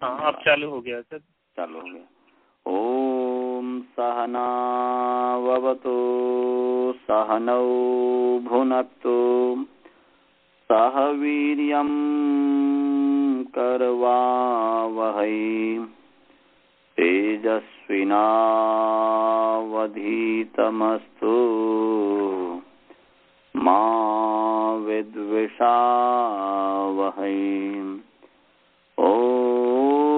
हाँ अब चालू हो गया सर। चालू हो गया। ओम सहना ववतु सहनौ भुनक्तु सह वीर्यं करवावहै तेजस्विनावधीतमस्तु मा विद्विषावहै। ओम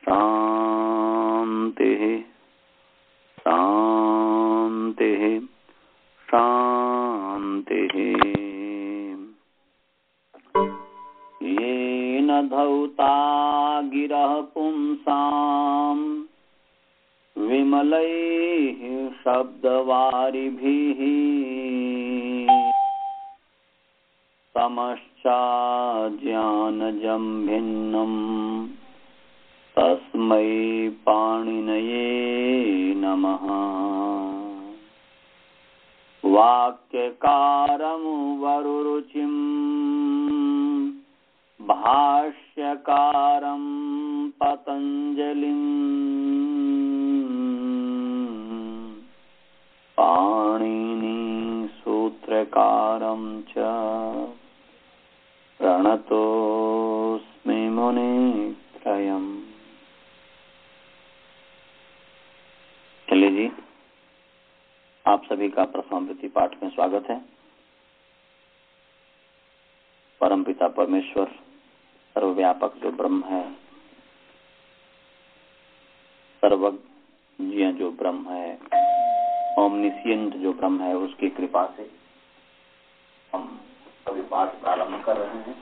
शांति शांति शांति। येन धौता गिरः पुंसाम् विमलैः शब्दवारिभिः तमश्चाज्ञानजं भिन्नम् तस्मै पाणिनये नमः। वाक्यकारमुवरुरुचिं भाष्यकारं पतञ्जलिं पाणिनिसूत्रकारं च प्रणतोऽस्मि मुनित्रयम्। चलिए जी, आप सभी का प्रथमावृत्ति पाठ में स्वागत है। परमपिता परमेश्वर सर्वव्यापक जो ब्रह्म है, सर्वज्ञ जो ब्रह्म है, ओमनिशिएंट जो ब्रह्म है, उसकी कृपा से हम अभी पाठ प्रारंभ कर रहे हैं।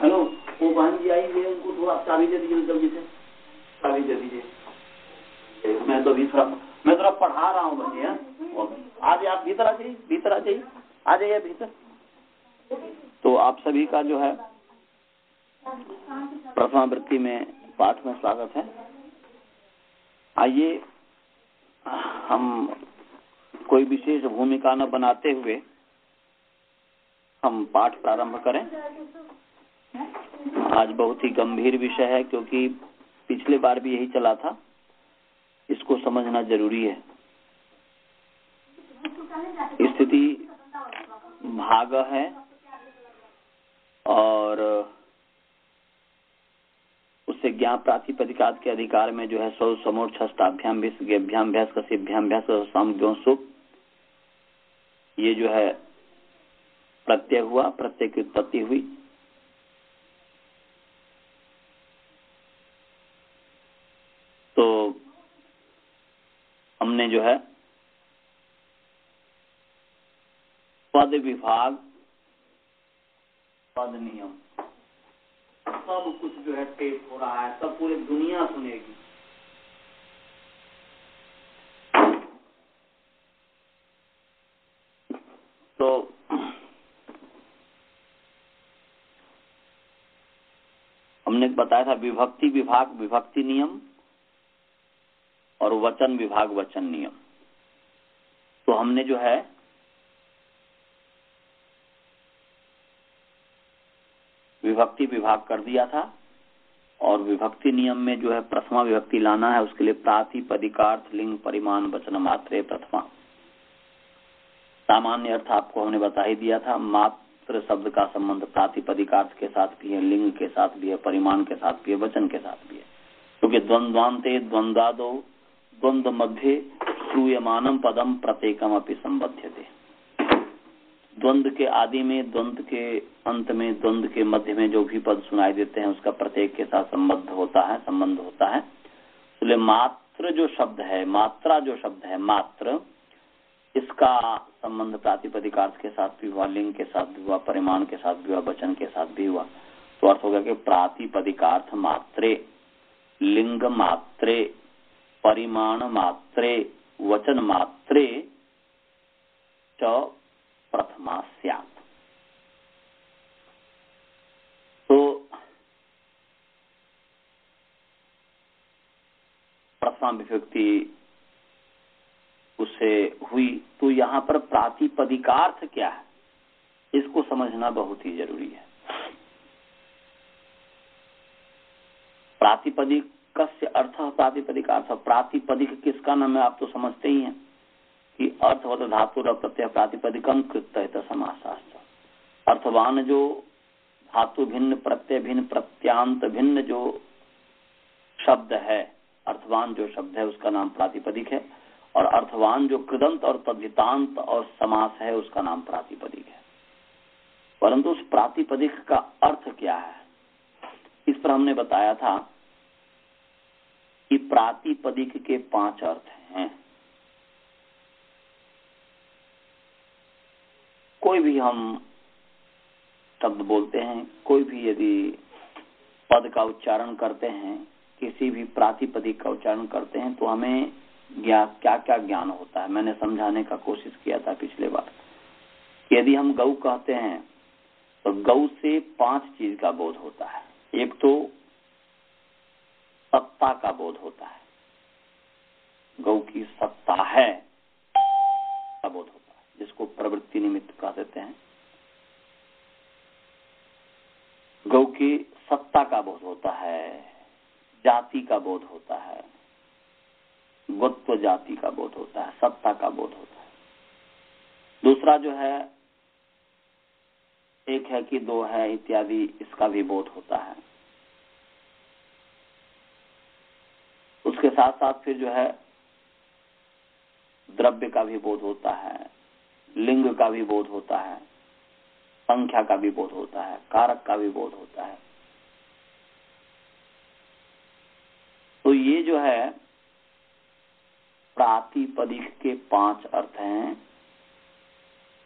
हेलो, वो बहन जी आई है, उनको थोड़ा चाबी दे दीजिए, जल्दी से चाबी दे दीजिए। मैं तो थोड़ा पढ़ा रहा हूँ बच्चे। आज आप भीतर आ जाइए, भीतर आ जाइए, आ जाइए भीतर। तो आप सभी का जो है प्रथमावृत्ति में पाठ में स्वागत है। आइए हम कोई विशेष भूमिका न बनाते हुए हम पाठ प्रारंभ करें। आज बहुत ही गंभीर विषय है, क्योंकि पिछले बार भी यही चला था। इसको समझना जरूरी है। स्थिति भाग है और उससे ज्ञान प्रातिपदिकात के अधिकार में जो है सौ समोर्छष्टाभ्याम गेभ्याम कसिभ्याम सुख, ये जो है प्रत्यय हुआ, प्रत्यय की उत्पत्ति हुई। तो हमने जो है पद विभाग, पद नियम, सब कुछ जो है टेप हो रहा है, सब पूरी दुनिया सुनेगी। तो हमने बताया था विभक्ति विभाग विभक्ति नियम और वचन विभाग वचन नियम। तो हमने जो है विभक्ति विभाग कर दिया था, और विभक्ति नियम में जो है प्रथमा विभक्ति लाना है। उसके लिए प्रातिपदिकार्थ लिंग परिमाण वचन मात्रे प्रथमा। सामान्य अर्थ आपको हमने बता ही दिया था। मात्र शब्द का संबंध प्रातिपदिकार्थ के साथ भी है, लिंग के साथ भी है, परिमाण के साथ भी है, वचन के साथ भी है। क्योंकि द्वंद्वान्ते द्वंद्वादो द्वंद्व मध्य श्रूयमानम पदम प्रत्येकम अपि संबध्यते। द्वंद्व के आदि में, द्वंद्व के अंत में, द्वंद्व के मध्य में जो भी पद सुनाई देते हैं उसका प्रत्येक के साथ संबंध होता है। इसलिए मात्र जो शब्द है, मात्रा जो शब्द है, मात्र, इसका संबंध प्रातिपदिकार्थ के साथ भी हुआ, लिंग के साथ भी हुआ, परिमाण के साथ भी हुआ, वचन के साथ भी हुआ। तो अर्थ होगा कि प्रातिपदिकार्थ मात्रे, लिंग मात्रे, परिमाण मात्रे, वचन मात्रे च प्रथमा स्यात्। तो प्रथमा विभक्ति उससे हुई, तो यहाँ पर प्रातिपदिकार्थ क्या है इसको समझना बहुत ही जरूरी है। प्रातिपदिक कस्य अर्थ प्रातिपदिकार्थ, प्रातिपदिक किसका नाम है आप तो समझते ही हैं कि अर्थवत धातु प्रत्यय प्रातिपदिकम कृत्य समासास्त्र। अर्थवान जो धातु भिन्न प्रत्यय भिन्न प्रत्यांत भिन्न जो शब्द है, अर्थवान जो शब्द है उसका नाम प्रातिपदिक है, और अर्थवान जो कृदंत और तद्धितांत और समास है उसका नाम प्रातिपदिक है। परंतु उस प्रातिपदिक का अर्थ क्या है इस पर हमने बताया था कि प्रातिपदिक के 5 अर्थ हैं। कोई भी हम शब्द बोलते हैं, कोई भी यदि पद का उच्चारण करते हैं, किसी भी प्रातिपदिक का उच्चारण करते हैं तो हमें क्या क्या ज्ञान होता है। मैंने समझाने का कोशिश किया था पिछले बार। यदि हम गौ कहते हैं तो गौ से 5 चीज का बोध होता है। एक तो सत्ता का बोध होता है, गौ की सत्ता है का बोध होता है, जिसको प्रवृत्ति निमित्त कह देते हैं। गौ की सत्ता का बोध होता है, जाति का बोध होता है, गोत्व जाति का बोध होता है, सत्ता का बोध होता है। दूसरा जो है एक है कि 2 है इत्यादि, इसका भी बोध होता है। उसके साथ साथ फिर जो है द्रव्य का भी बोध होता है, लिंग का भी बोध होता है, संख्या का भी बोध होता है, कारक का भी बोध होता है। तो ये जो है प्रातिपदिक के 5 अर्थ हैं।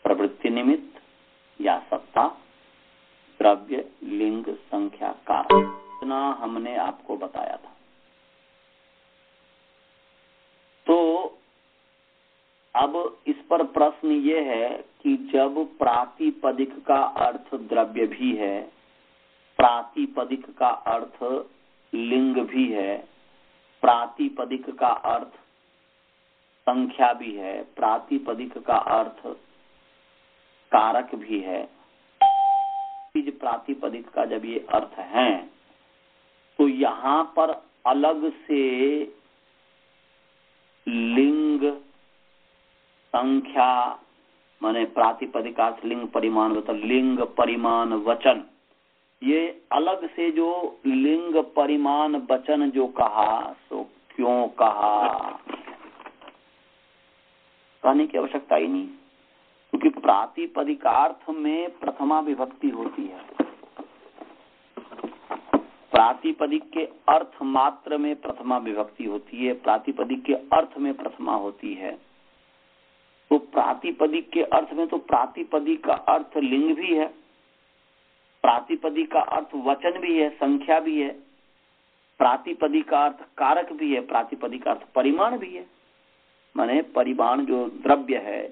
प्रवृत्ति निमित्त या सत्ता, द्रव्य, लिंग, संख्या, कारक, इतना हमने आपको बताया था। तो अब इस पर प्रश्न ये है कि जब प्रातिपदिक का अर्थ द्रव्य भी है, प्रातिपदिक का अर्थ लिंग भी है, प्रातिपदिक का अर्थ संख्या भी है, प्रातिपदिक का अर्थ कारक भी है, प्रातिपदिक का जब ये अर्थ है तो यहाँ पर अलग से लिंग, संख्या, माने प्रातिपदिकार्थ लिंग परिमाण वचन, लिंग परिमाण वचन, ये अलग से जो लिंग परिमाण वचन जो कहा सो क्यों कहा, कहने की आवश्यकता ही नहीं, क्योंकि प्रातिपदिकार्थ में प्रथमा विभक्ति होती है। प्रातिपदिक के अर्थ मात्र में प्रथमा विभक्ति होती है, प्रातिपदिक के अर्थ में प्रथमा होती है। तो प्रातिपदिक के अर्थ में तो प्रातिपदिक का अर्थ लिंग भी है, प्रातिपदिक का अर्थ वचन भी है, संख्या भी है, प्रातिपदिक का अर्थ कारक भी है, प्रातिपदिक का अर्थ परिमाण भी है। माने परिमाण जो द्रव्य है,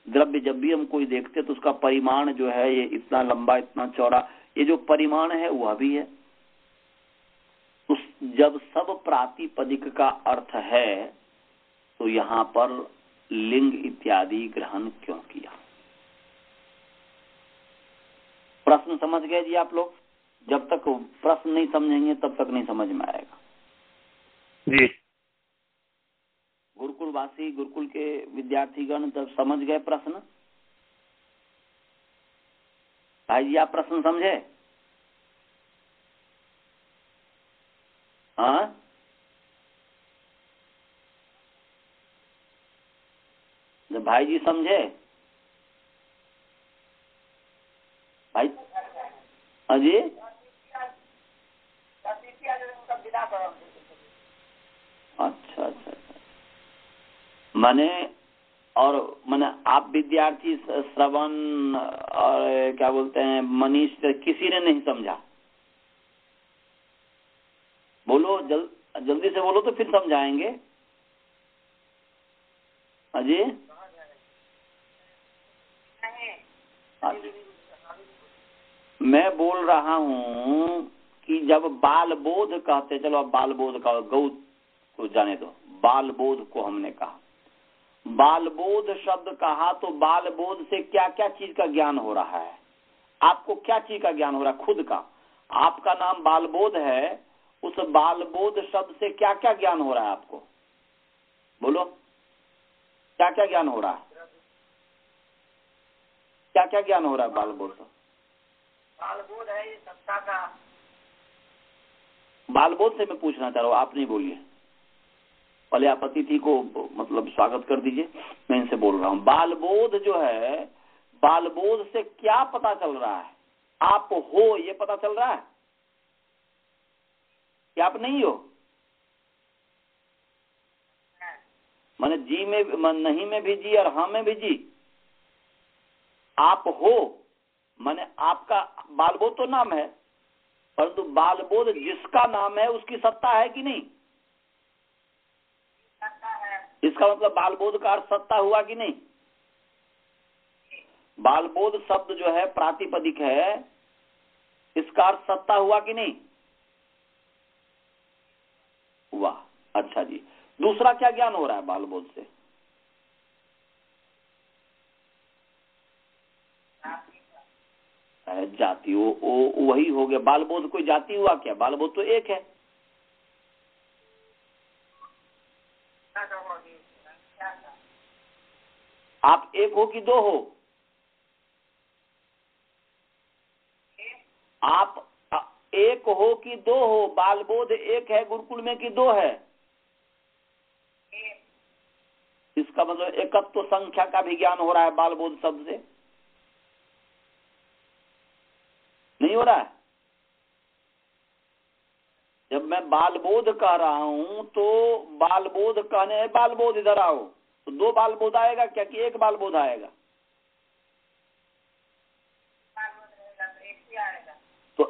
द्रव्य जब भी हम कोई देखते तो उसका परिमाण जो है ये इतना लंबा इतना चौड़ा, ये जो परिमाण है वह भी है। उस जब सब प्रातिपदिक का अर्थ है तो यहाँ पर लिंग इत्यादि ग्रहण क्यों किया। प्रश्न समझ गए जी आप लोग? जब तक प्रश्न नहीं समझेंगे तब तक नहीं समझ में आएगा जी। गुरुकुलवासी, गुरुकुल के विद्यार्थीगण जब समझ गए प्रश्न, भाई जी आप प्रश्न समझे? हाँ, जब भाई जी समझे, भाई अजी अच्छा अच्छा, माने और माने आप विद्यार्थी श्रवण और क्या बोलते हैं मनीष, किसी ने नहीं समझा? बोलो जल्दी से बोलो तो फिर समझाएंगे। अजी मैं बोल रहा हूँ कि जब बाल बोध कहते, चलो अब बाल बोध का गौ को जाने दो, बालबोध को हमने कहा। बालबोध शब्द कहा तो बालबोध से क्या क्या चीज का ज्ञान हो रहा है? आपको क्या चीज का ज्ञान हो रहा है? खुद का। आपका नाम बालबोध है, उस बालबोध शब्द से क्या क्या ज्ञान हो रहा है आपको? बोलो, क्या क्या ज्ञान हो रहा है? क्या क्या ज्ञान हो रहा है बालबोध से? बालबोध है ये सत्ता का। बालबोध से मैं पूछना चाह रहा हूँ, आप नहीं बोलिए। पहले आप अतिथि को मतलब स्वागत कर दीजिए, मैं इनसे बोल रहा हूँ। बालबोध जो है, बालबोध से क्या पता चल रहा है? आप हो ये पता चल रहा है कि आप नहीं हो? माने जी में, नहीं में भी जी और हाँ में भी जी। आप हो माने आपका बालबोध तो नाम है, परंतु बालबोध जिसका नाम है उसकी सत्ता है कि नहीं? इसका मतलब बालबोध का अर्थ सत्ता हुआ कि नहीं? बालबोध शब्द जो है प्रातिपदिक है, इसका अर्थ सत्ता हुआ कि नहीं हुआ? अच्छा जी, दूसरा क्या ज्ञान हो रहा है बालबोध से? जाति, वो वही हो गया। बालबोध कोई जाति हुआ क्या? बालबोध तो एक है। आप एक हो कि दो हो? आप एक हो कि दो हो? बालबोध एक है गुरुकुल में कि दो है? इसका मतलब एकत्व तो संख्या का भी ज्ञान हो रहा है बालबोध शब्द से, नहीं हो रहा है? जब मैं बालबोध कह रहा हूं तो बालबोध कहने, बालबोध इधर आओ, तो दो बालबोध आएगा क्या कि एक बालबोध आएगा? तो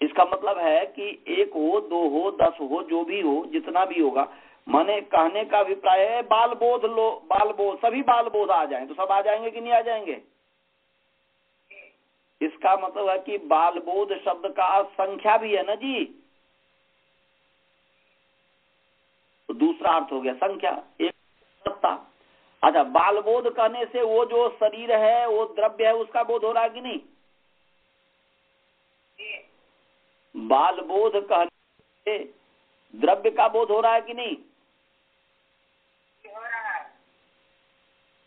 इसका मतलब है कि एक हो, दो हो, 10 हो, जो भी हो, जितना भी होगा, माने कहने का अभिप्राय है बालबोध लो, बालबोध सभी बालबोध आ जाएं, तो सब आ जाएंगे कि नहीं आ जाएंगे? इसका मतलब है कि बालबोध शब्द का संख्या भी है ना जी, तो दूसरा अर्थ हो गया संख्या, एक सत्ता। अच्छा, बालबोध कहने से वो जो शरीर है, वो द्रव्य है, उसका बोध हो रहा है कि नहीं? बालबोध कहने से द्रव्य का बोध हो रहा है कि नहीं? हो रहा है।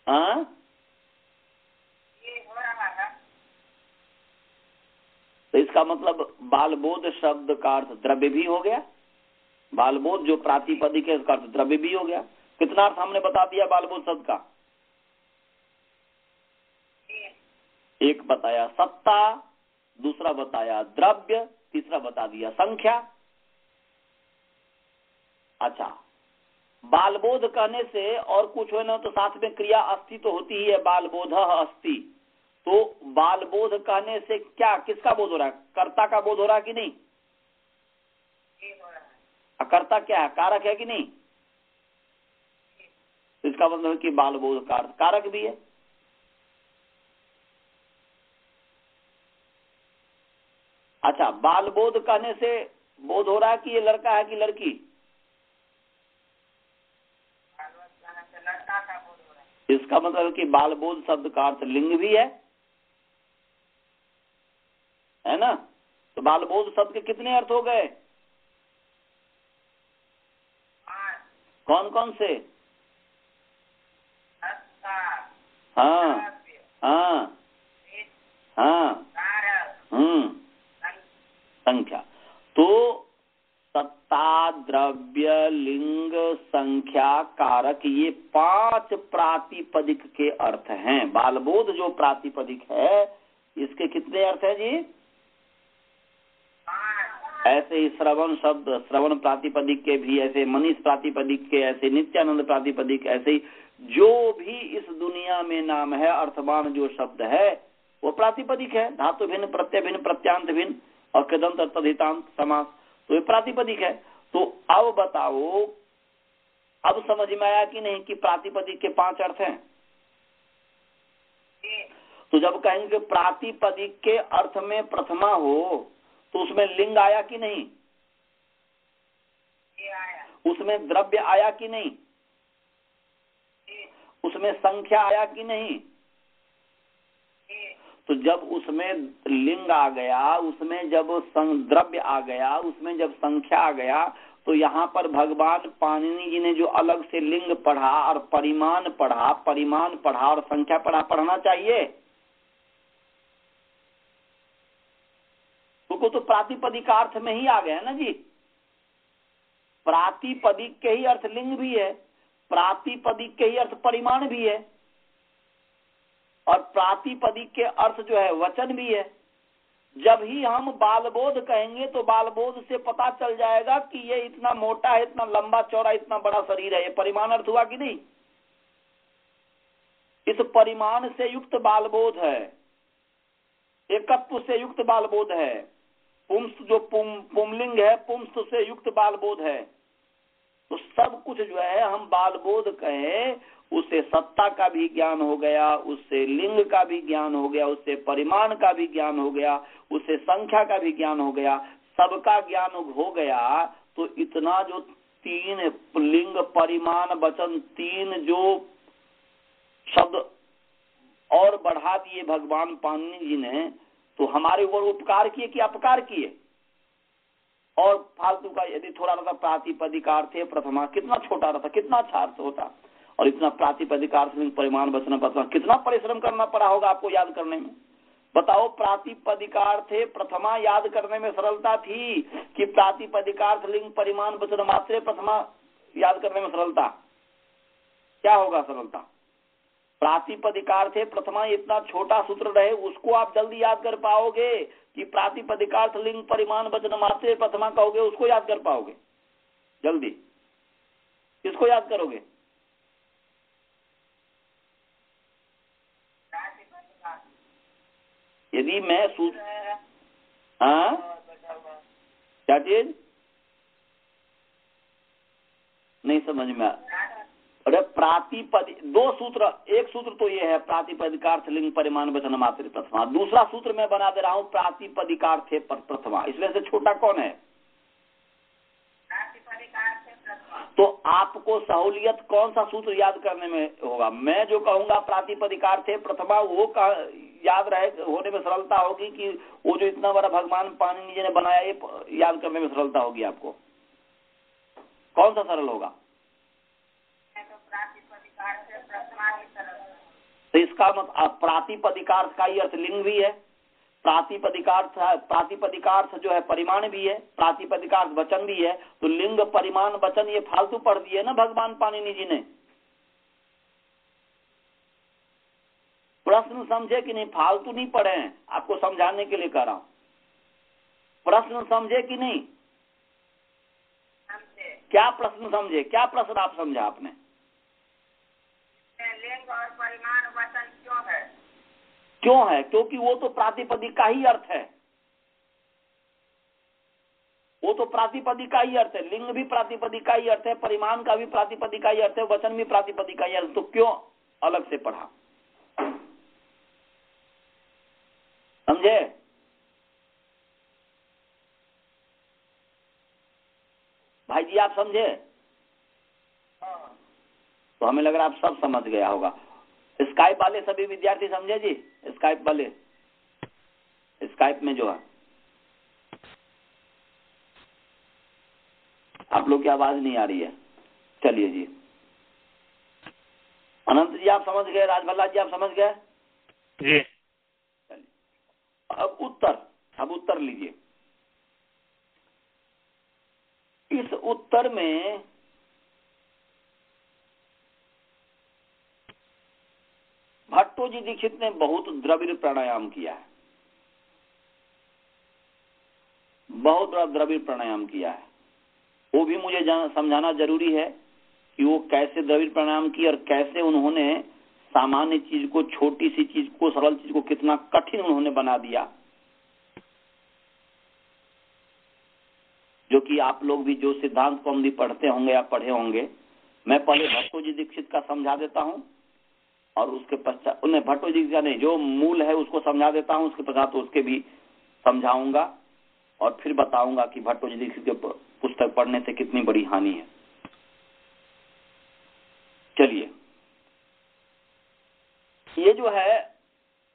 हाँ, ये हो रहा है। तो इसका मतलब बालबोध शब्द का अर्थ द्रव्य भी हो गया। बालबोध जो प्रातिपदिक है उसका अर्थ द्रव्य भी हो गया। कितना अर्थ हमने बता दिया बालबोध शब्द का? एक बताया सत्ता, दूसरा बताया द्रव्य, तीसरा बता दिया संख्या। अच्छा, बालबोध कहने से और कुछ हो ना, तो साथ में क्रिया अस्ति तो होती ही है, बालबोध अस्ति। तो बालबोध कहने से क्या, किसका बोध हो रहा है? कर्ता का बोध हो रहा है कि नहीं? कर्ता क्या है? कारक है कि नहीं? इसका मतलब है कि बालबोध का अर्थ कारक भी है। अच्छा, बालबोध कहने से बोध हो रहा है कि ये लड़का है कि लड़की? लड़का का बोध हो रहा है। इसका मतलब है कि बालबोध शब्द का अर्थ लिंग भी है ना? तो बालबोध शब्द के कितने अर्थ हो गए? कौन कौन से? हाँ हाँ हाँ, संख्या। तो सत्ता, द्रव्य, लिंग, संख्या, कारक, ये 5 प्रातिपदिक के अर्थ हैं। बालबोध जो प्रातिपदिक है, इसके कितने अर्थ है जी? ऐसे ही श्रवण शब्द, श्रवण प्रातिपदिक के भी, ऐसे मनीष प्रातिपदिक के, ऐसे नित्यानंद प्रातिपदिक, ऐसे ही जो भी इस दुनिया में नाम है, अर्थवान जो शब्द है वो प्रातिपदिक है। धातु भिन्न, प्रत्यय भिन्न, प्रत्यांत भिन्न और कृदंत तद्धितांत समास, तो ये प्रातिपदिक है। तो अब बताओ, अब समझ में आया कि नहीं कि प्रातिपदिक के 5 अर्थ हैं? तो जब कहेंगे प्रातिपदिक के अर्थ में प्रथमा हो, तो उसमें लिंग आया कि नहीं? आया। उसमें द्रव्य आया कि नहीं? उसमें संख्या आया कि नहीं? तो जब उसमें लिंग आ गया, उसमें जब द्रव्य आ गया, उसमें जब संख्या आ गया, तो यहाँ पर भगवान पाणिनि जी ने जो अलग से लिंग पढ़ा और परिमाण पढ़ा और संख्या पढ़ना चाहिए। तो प्रातिपदिक अर्थ में ही आ गया ना जी। प्रातिपदिक के ही अर्थ लिंग भी है, प्रातिपदिक के ही अर्थ परिमाण भी है, और प्रातिपदिक के अर्थ जो है वचन भी है। जब ही हम बालबोध कहेंगे तो बालबोध से पता चल जाएगा कि ये इतना मोटा है, इतना लंबा चौड़ा, इतना बड़ा शरीर है। ये परिमाण अर्थ हुआ कि नहीं? इस परिमाण से युक्त बालबोध है, एकत्व से युक्त बालबोध है, पुंस जो पुंलिंग है, पुंस से युक्त बालबोध है। तो सब कुछ जो है हम बालबोध कहें, उससे सत्ता का भी ज्ञान हो गया, उससे लिंग का भी ज्ञान हो गया, उससे परिमाण का भी ज्ञान हो गया, उससे संख्या का भी ज्ञान हो गया, सबका ज्ञान हो गया। तो इतना जो 3 लिंग परिमाण वचन 3 जो शब्द और बढ़ा दिए भगवान पाणिनि जी ने, तो हमारे ऊपर उपकार किए कि अपकार किए? और फालतू का यदि थोड़ा रहता प्रातिपदिक अर्थ प्रथमा, कितना छोटा रहता, कितना अच्छा अर्थ होता। और इतना प्रातिपदिक अर्थ परिमाण वचन प्रथमा, कितना परिश्रम करना पड़ा होगा आपको याद करने में। बताओ, प्रातिपदिकार्थ प्रथमा याद करने में सरलता थी कि प्रातिपदिकार्थ लिंग परिमाण वचन मात्रे प्रथमा याद करने में सरलता? क्या होगा सरलता? प्रातिपदिकार्थ प्रथमा इतना छोटा सूत्र रहे, उसको आप जल्दी याद कर पाओगे कि प्रातिपदिकार्थ लिंग परिमाण वचन मात्रे प्रथमा कहोगे, उसको याद कर पाओगे जल्दी? किसको याद करोगे? यदि मैं सूत्र, हाँ क्या चीज नहीं समझ में? अरे प्रातिपदिक 2 सूत्र, एक सूत्र तो ये है प्रातिपदिकार्थ लिंग परिमाण वचन मात्र प्रथमा, दूसरा सूत्र मैं बना दे रहा हूँ प्रातिपदिकार्थ प्रथमा। इसमें से छोटा कौन है? तो आपको सहूलियत कौन सा सूत्र याद करने में होगा? मैं जो कहूंगा प्रातिपदिकार्थ प्रथमा, वो याद रहे होने में सरलता होगी कि वो जो इतना बड़ा भगवान पाणिनि जी ने बनाया, ये याद करने में सरलता होगी आपको? कौन सा सरल होगा? तो इसका मतलब प्रातिपदिकार्थ का ही अर्थ लिंग भी है, प्रातिपदिकार्थ जो है परिमाण भी है, प्रातिपदिकार्थ वचन भी है। तो लिंग परिमाण वचन ये फालतू पढ़ दिए ना भगवान पाणिनि जी ने। प्रश्न समझे कि नहीं? फालतू नहीं पढ़े हैं, आपको समझाने के लिए कह रहा हूं। प्रश्न समझे कि नहीं? क्या प्रश्न समझे? क्या प्रश्न आप समझा आपने? लिंग और परिमाण वचन क्यों है? क्यों है? क्योंकि वो तो प्रातिपदिक का ही अर्थ है, वो तो प्रातिपदिक का ही अर्थ है। लिंग भी प्रातिपदिक का ही अर्थ है, परिमाण का भी प्रातिपदिक का ही अर्थ है, वचन भी प्रातिपदिक का ही अर्थ। तो क्यों अलग से पढ़ा? समझे? भाई जी आप समझे? तो हमें लग रहा है आप सब समझ गया होगा। स्काइप वाले सभी विद्यार्थी समझे जी? स्काइप वाले, स्काइप में जो है आप लोग की आवाज नहीं आ रही है। चलिए जी, अनंत जी आप समझ गए, राजभल्ला जी आप समझ गए जी। चलिए अब उत्तर लीजिए। इस उत्तर में भट्टो जी दीक्षित ने बहुत द्रविड़ प्राणायाम किया है, बहुत बड़ा द्रविड़ प्राणायाम किया है। वो भी मुझे समझाना जरूरी है कि वो कैसे द्रविड़ प्राणायाम की और कैसे उन्होंने सामान्य चीज को, छोटी सी चीज को, सरल चीज को कितना कठिन उन्होंने बना दिया। जो कि आप लोग भी जो सिद्धांत कौमुदी पढ़ते होंगे या पढ़े होंगे, मैं पहले भट्टो जी दीक्षित का समझा देता हूं और उसके पश्चात उन्हें भट्टो जी का नहीं, जो मूल है उसको समझा देता हूं, उसके पश्चात तो उसके भी समझाऊंगा और फिर बताऊंगा कि भट्टो जी दीक्षित के पुस्तक पढ़ने से कितनी बड़ी हानि है। चलिए जो है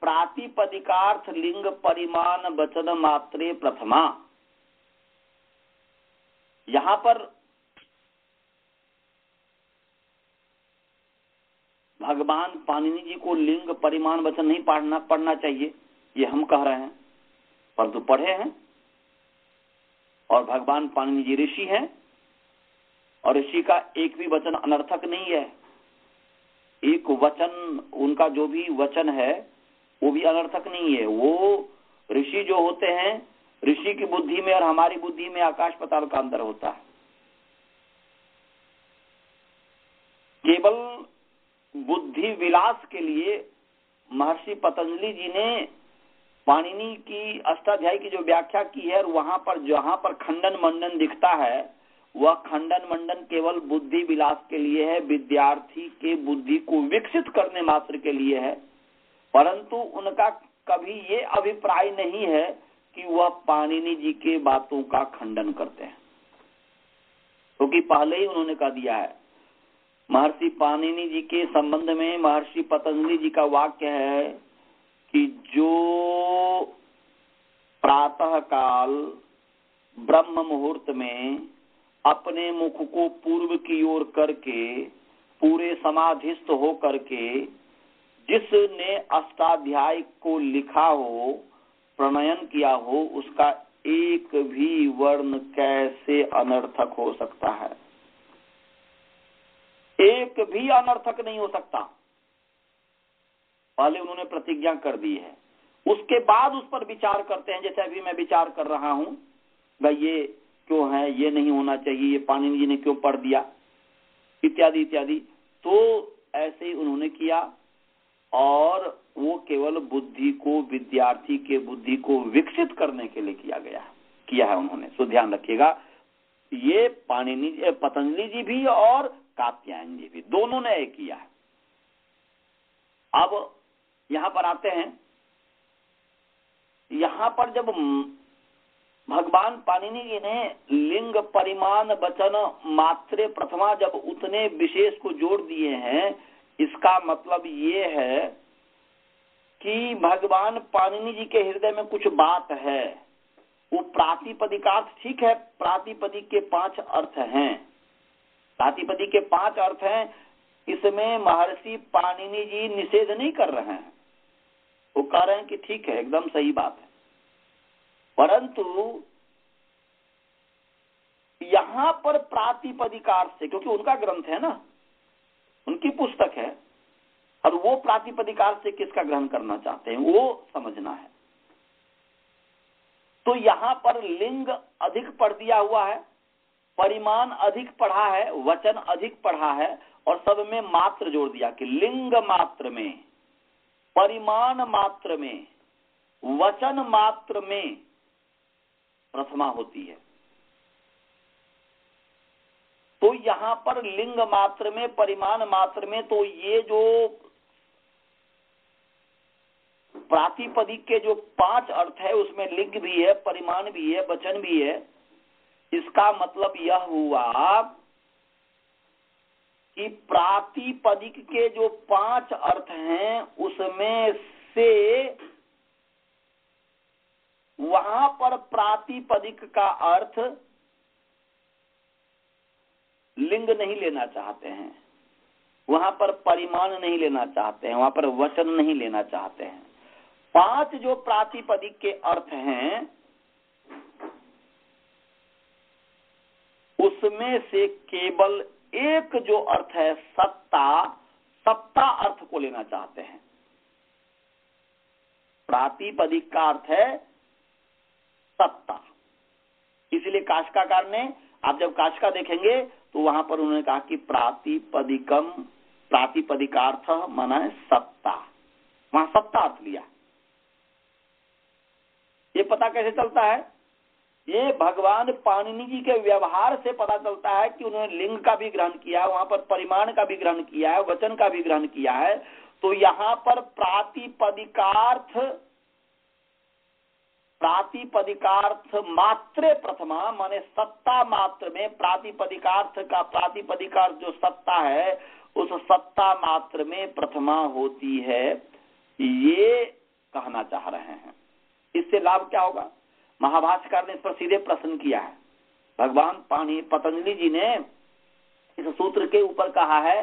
प्रातिपदिकार्थ लिंग परिमाण वचन मात्रे प्रथमा, यहां पर भगवान पाणिनि जी को लिंग परिमाण वचन नहीं पढ़ना चाहिए, ये हम कह रहे हैं, परंतु पढ़े हैं। और भगवान पाणिनि जी ऋषि हैं, और ऋषि का एक भी वचन अनर्थक नहीं है। एक वचन, उनका जो भी वचन है वो भी अनर्थक नहीं है। वो ऋषि जो होते हैं, ऋषि की बुद्धि में और हमारी बुद्धि में आकाश पाताल का अंतर होता है। केवल बुद्धि विलास के लिए महर्षि पतंजलि जी ने पाणिनि की अष्टाध्यायी की जो व्याख्या की है, और वहां पर जहां पर खंडन मंडन दिखता है, वह खंडन मंडन केवल बुद्धि विलास के लिए है, विद्यार्थी के बुद्धि को विकसित करने मात्र के लिए है। परंतु उनका कभी ये अभिप्राय नहीं है कि वह पाणिनि जी के बातों का खंडन करते हैं, क्योंकि पहले ही उन्होंने कह दिया है। महर्षि पाणिनि जी के संबंध में महर्षि पतंजलि जी का वाक्य है कि जो प्रातः काल ब्रह्म मुहूर्त में अपने मुख को पूर्व की ओर करके पूरे समाधिस्थ हो करके जिसने अष्टाध्याय को लिखा हो, प्रणयन किया हो, उसका एक भी वर्ण कैसे अनर्थक हो सकता है? एक भी अनर्थक नहीं हो सकता। पहले उन्होंने प्रतिज्ञा कर दी है, उसके बाद उस पर विचार करते हैं। जैसे अभी मैं विचार कर रहा हूं, भाई ये क्यों है, ये नहीं होना चाहिए, ये पाणिनि जी ने क्यों पढ़ दिया, इत्यादि इत्यादि। तो ऐसे ही उन्होंने किया, और वो केवल बुद्धि को, विद्यार्थी के बुद्धि को विकसित करने के लिए किया है उन्होंने। तो ध्यान रखिएगा, ये पाणिनि पतंजलि जी भी और कात्यायन जी भी, दोनों ने ये किया है। अब यहां पर आते हैं, यहां पर जब भगवान पाणिनि जी ने लिंग परिमाण वचन मात्रे प्रथमा जब उतने विशेष को जोड़ दिए हैं, इसका मतलब ये है कि भगवान पाणिनि जी के हृदय में कुछ बात है। वो प्रातिपदिकार्थ, ठीक है, प्रातिपदिक के 5 अर्थ हैं, प्रातिपदिक के 5 अर्थ हैं, इसमें महर्षि पाणिनि जी निषेध नहीं कर रहे हैं। वो कह रहे हैं कि ठीक है, एकदम सही बात है। परंतु यहां पर प्रातिपदिकार्थ से, क्योंकि उनका ग्रंथ है ना, उनकी पुस्तक है, और वो प्रातिपदिकार्थ से किसका ग्रहण करना चाहते हैं वो समझना है। तो यहां पर लिंग अधिक पढ़ दिया हुआ है, परिमाण अधिक पढ़ा है, वचन अधिक पढ़ा है, और सब में मात्र जोड़ दिया कि लिंग मात्र में, परिमाण मात्र में, वचन मात्र में प्रथमा होती है। तो यहां पर लिंग मात्र में, परिमाण मात्र में, तो ये जो प्रातिपदिक के जो 5 अर्थ है, उसमें लिंग भी है, परिमाण भी है, वचन भी है। इसका मतलब यह हुआ कि प्रातिपदिक के जो 5 अर्थ हैं, उसमें से वहां पर प्रातिपदिक का अर्थ लिंग नहीं लेना चाहते हैं, वहां पर परिमाण नहीं लेना चाहते हैं, वहां पर वचन नहीं लेना चाहते हैं। 5 जो प्रातिपदिक के अर्थ हैं, उसमें से केवल एक जो अर्थ है सत्ता अर्थ को लेना चाहते हैं। प्रातिपदिक का अर्थ है सत्ता। इसलिए काशिकाकार ने, आप जब काशिका देखेंगे तो वहां पर उन्होंने कहा कि प्रातिपदिकम, प्रातिपदिकार्थ माना है सत्ता, वहां सत्ता अर्थ लिया। ये पता कैसे चलता है? ये भगवान पाणिनि जी के व्यवहार से पता चलता है कि उन्होंने लिंग का भी ग्रहण किया है, वहां पर परिमाण का भी ग्रहण किया है, वचन का भी ग्रहण किया है। तो यहां पर प्रातिपदिकार्थ मात्रे प्रथमा, माने सत्ता मात्र में, प्रातिपदिकार्थ का प्रातिपदिकार्थ जो सत्ता है, उस सत्ता मात्र में प्रथमा होती है। ये कहना चाह रहे हैं। इससे लाभ क्या होगा? महाभाष्यकार ने इस पर सीधे प्रश्न किया है। भगवान पतंजलि जी ने इस सूत्र के ऊपर कहा है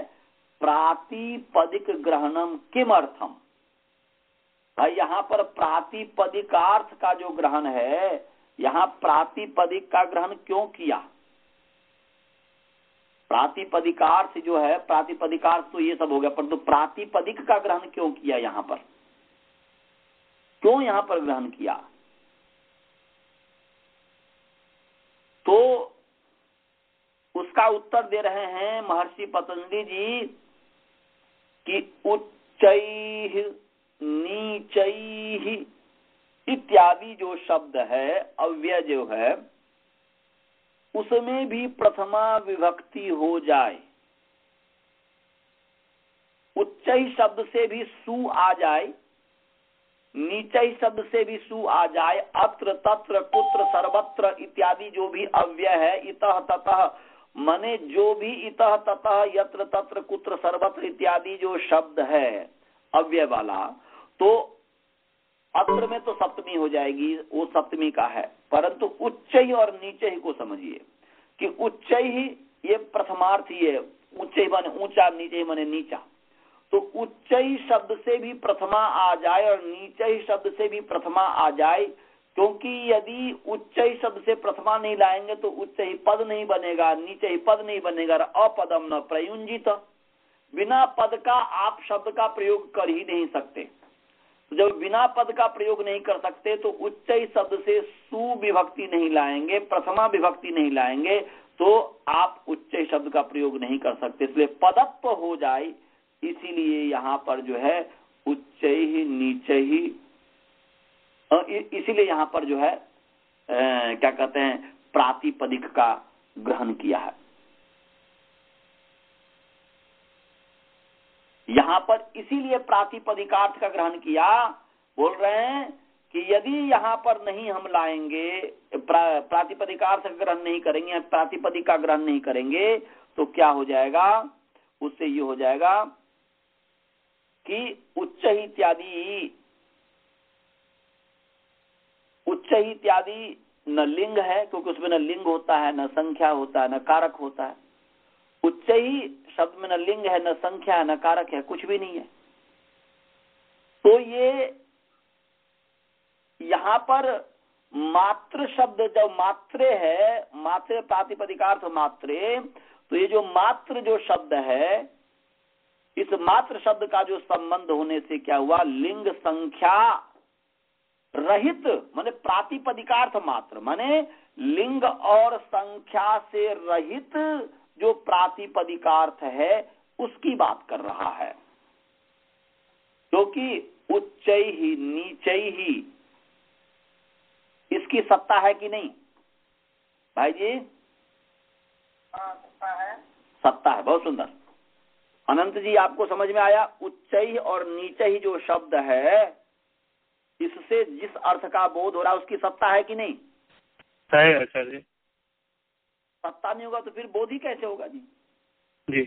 प्रातिपदिक ग्रहणम किम अर्थम। भाई यहाँ पर प्रातिपदिकार्थ का जो ग्रहण है, यहाँ प्रातिपदिक का ग्रहण क्यों किया? प्रातिपदिकार्थ जो है, प्रातिपदिकार्थ तो ये सब हो गया, परंतु प्रातिपदिक का ग्रहण क्यों किया? यहाँ पर क्यों यहाँ पर ग्रहण किया? तो उसका उत्तर दे रहे हैं महर्षि पतंजलि जी कि उच्चैः नीचैः इत्यादि जो शब्द है, अव्यय जो है, उसमें भी प्रथमा विभक्ति हो जाए, उच्चैः शब्द से भी सु आ जाए, नीचैः शब्द से भी सु आ जाए, अत्र तत्र कुत्र सर्वत्र इत्यादि जो भी अव्यय है, इतः ततः मने जो भी इतः ततः यत्र तत्र कुत्र सर्वत्र इत्यादि जो शब्द है अव्यय वाला, तो अत्र में तो सप्तमी हो जाएगी, वो सप्तमी का है। परंतु उच्चैः और नीचैः को समझिए कि उच्चैः ये प्रथमार्थ ही है, उच्चैः माने ऊंचा, नीचैः माने नीचा। तो उच्चैः शब्द से भी प्रथमा आ जाए और नीचैः शब्द से भी प्रथमा आ जाए, क्योंकि यदि उच्चैः शब्द से प्रथमा नहीं लाएंगे तो उच्चैः पद नहीं बनेगा, नीचैः पद नहीं बनेगा, अपदम न प्रयुंजित। बिना पद का आप शब्द का प्रयोग कर ही नहीं सकते। जब बिना पद का प्रयोग नहीं कर सकते तो उच्चैः शब्द से सु विभक्ति नहीं लाएंगे, प्रथमा विभक्ति नहीं लाएंगे, तो आप उच्चैः शब्द का प्रयोग नहीं कर सकते। इसलिए पदत्व हो जाए, इसीलिए यहाँ पर जो है उच्चैः नीचैः, इसीलिए यहाँ पर जो है क्या कहते हैं, प्रातिपदिक का ग्रहण किया है। यहाँ पर इसीलिए प्रातिपदिकार्थ का ग्रहण किया। बोल रहे हैं कि यदि यहाँ पर नहीं हम लाएंगे, प्रातिपदिकार्थ का ग्रहण नहीं करेंगे, प्रातिपदिक का ग्रहण नहीं करेंगे, तो क्या हो जाएगा? उससे ये हो जाएगा कि उच्चैः इत्यादि न लिंग है, क्योंकि उसमें न लिंग होता है, न संख्या होता है, न कारक होता है। उच्चैः शब्द में न लिंग है, न संख्या है, न कारक है, कुछ भी नहीं है। तो ये यहाँ पर मात्र शब्द जब मात्रे है, मात्रे प्रातिपदिकार्थ मात्रे, तो ये जो मात्र जो शब्द है, इस मात्र शब्द का जो संबंध होने से क्या हुआ? लिंग संख्या रहित, माने प्रातिपदिकार्थ मात्र, माने लिंग और संख्या से रहित जो प्रातिपदिकार्थ है उसकी बात कर रहा है। क्योंकि उच्चैः नीचैः इसकी सत्ता है कि नहीं भाई जी? सत्ता है। सत्ता है, बहुत सुंदर। अनंत जी, आपको समझ में आया? उच्चैः और नीचैः जो शब्द है, इससे जिस अर्थ का बोध हो रहा है उसकी सत्ता है कि नहीं? है आचार्य जी। सत्ता नहीं होगा तो फिर बोध ही कैसे होगा जी? जी।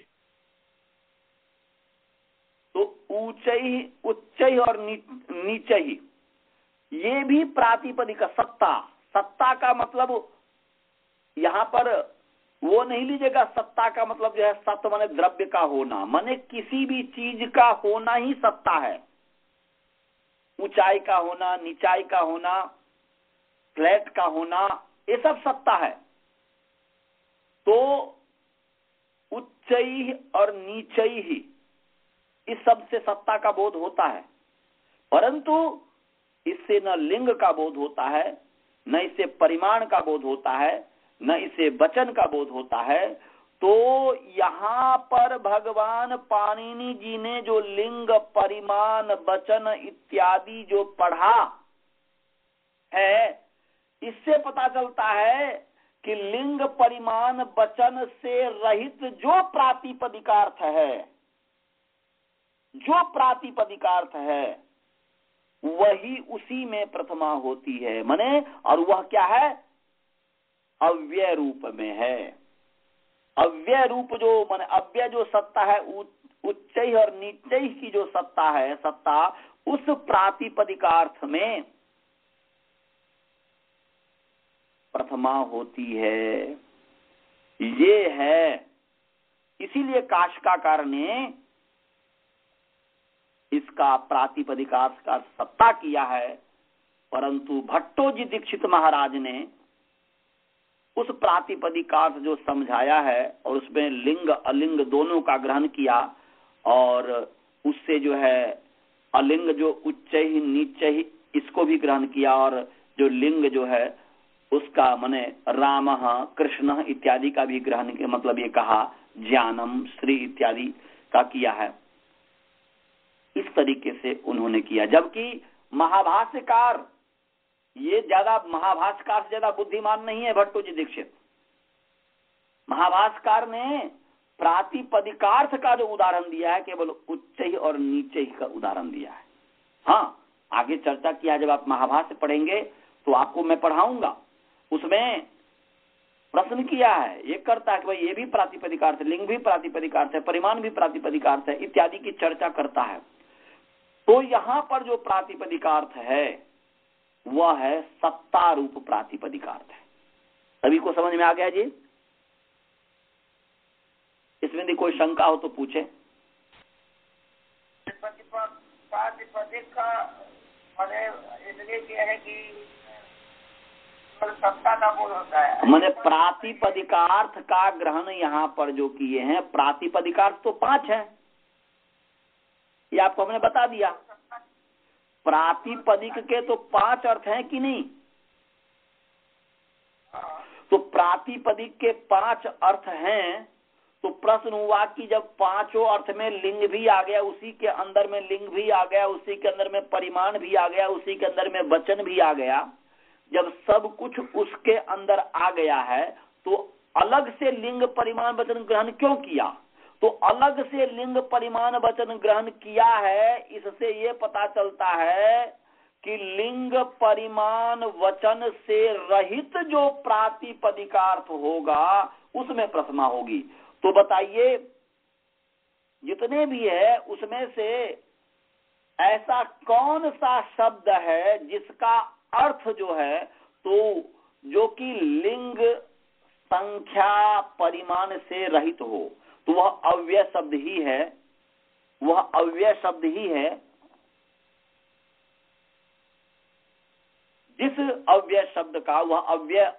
तो उच्चैः, उच्चैः और नीचैः ये भी प्रातिपदिक सत्ता। सत्ता का मतलब यहाँ पर वो नहीं लीजिएगा, सत्ता का मतलब जो है सत्य माने द्रव्य का होना, माने किसी भी चीज का होना ही सत्ता है। ऊंचाई का होना, नीचाई का होना, फ्लैट का होना, ये सब सत्ता है। तो उच्चैः और नीचैः इस सब से सत्ता का बोध होता है, परंतु इससे न लिंग का बोध होता है, न इससे परिमाण का बोध होता है, न इससे वचन का बोध होता है। तो यहाँ पर भगवान पाणिनि जी ने जो लिंग, परिमाण, वचन इत्यादि जो पढ़ा है, इससे पता चलता है कि लिंग, परिमाण, वचन से रहित जो प्रातिपदिकार्थ है, जो प्रातिपदिकार्थ है, वही उसी में प्रथमा होती है। माने, और वह क्या है? अव्यय रूप में है। अव्यय रूप जो माने अव्यय जो सत्ता है, उच्चैः और नीचैः की जो सत्ता है, सत्ता उस प्रातिपदिकार्थ में प्रथमा होती है, ये है। इसीलिए काशिकाकार ने इसका प्रातिपदिकार्थ का सत्ता किया है, परंतु भट्टोजी दीक्षित महाराज ने उस प्रातिपदिकार्थ जो समझाया है और उसमें लिंग अलिंग दोनों का ग्रहण किया, और उससे जो है अलिंग जो उच्च ही नीचे ही इसको भी ग्रहण किया, और जो लिंग जो है उसका माने राम कृष्ण इत्यादि का भी ग्रहण के मतलब ये कहा, ज्ञानम श्री इत्यादि का किया है। इस तरीके से उन्होंने किया, जबकि महाभाष्यकार ये ज्यादा महाभाष्यकार से ज्यादा बुद्धिमान नहीं है भट्टोजी दीक्षित। महाभाष्यकार ने प्रातिपदिकार्थ का जो उदाहरण दिया है केवल उच्च ही और नीचे ही का उदाहरण दिया है। हाँ, आगे चर्चा किया, जब आप महाभाष्य पढ़ेंगे तो आपको मैं पढ़ाऊंगा, उसमें प्रश्न किया है, ये करता है कि भाई ये भी प्रातिपदिकार्थ है, लिंग भी प्रातिपदिकार्थ है, परिमाण भी प्रातिपदिकार्थ है इत्यादि की चर्चा करता है। तो यहां पर जो प्रातिपदिकार्थ है वह है सत्ता रूप प्रातिपदिकार्थ है। सभी को समझ में आ गया जी? इसमें भी कोई शंका हो तो पूछे। प्रातिपदिक का मैंने इसलिए किया है कि सत्ता का बोल होता है, मैंने प्रातिपदिकार्थ का ग्रहण यहाँ पर जो किए हैं, प्रातिपदिकार्थ तो 5 है, ये आपको हमने बता दिया। प्रातिपदिक के तो 5 अर्थ हैं कि नहीं? तो प्रातिपदिक के 5 अर्थ हैं, तो प्रश्न हुआ कि जब 5 अर्थ में लिंग भी आ गया, उसी के अंदर में लिंग भी आ गया, उसी के अंदर में परिमाण भी आ गया, उसी के अंदर में वचन भी आ गया, जब सब कुछ उसके अंदर आ गया है तो अलग से लिंग परिमाण वचन ग्रहण क्यों किया? तो अलग से लिंग परिमाण वचन ग्रहण किया है, इससे ये पता चलता है कि लिंग परिमाण वचन से रहित जो प्रातिपदिकार्थ होगा उसमें प्रथमा होगी। तो बताइए, जितने भी है उसमें से ऐसा कौन सा शब्द है जिसका अर्थ जो है तो जो कि लिंग संख्या परिमाण से रहित हो? तो वह अव्यय शब्द ही है, वह अव्यय शब्द ही है। जिस अव्यय शब्द का वह अव्यय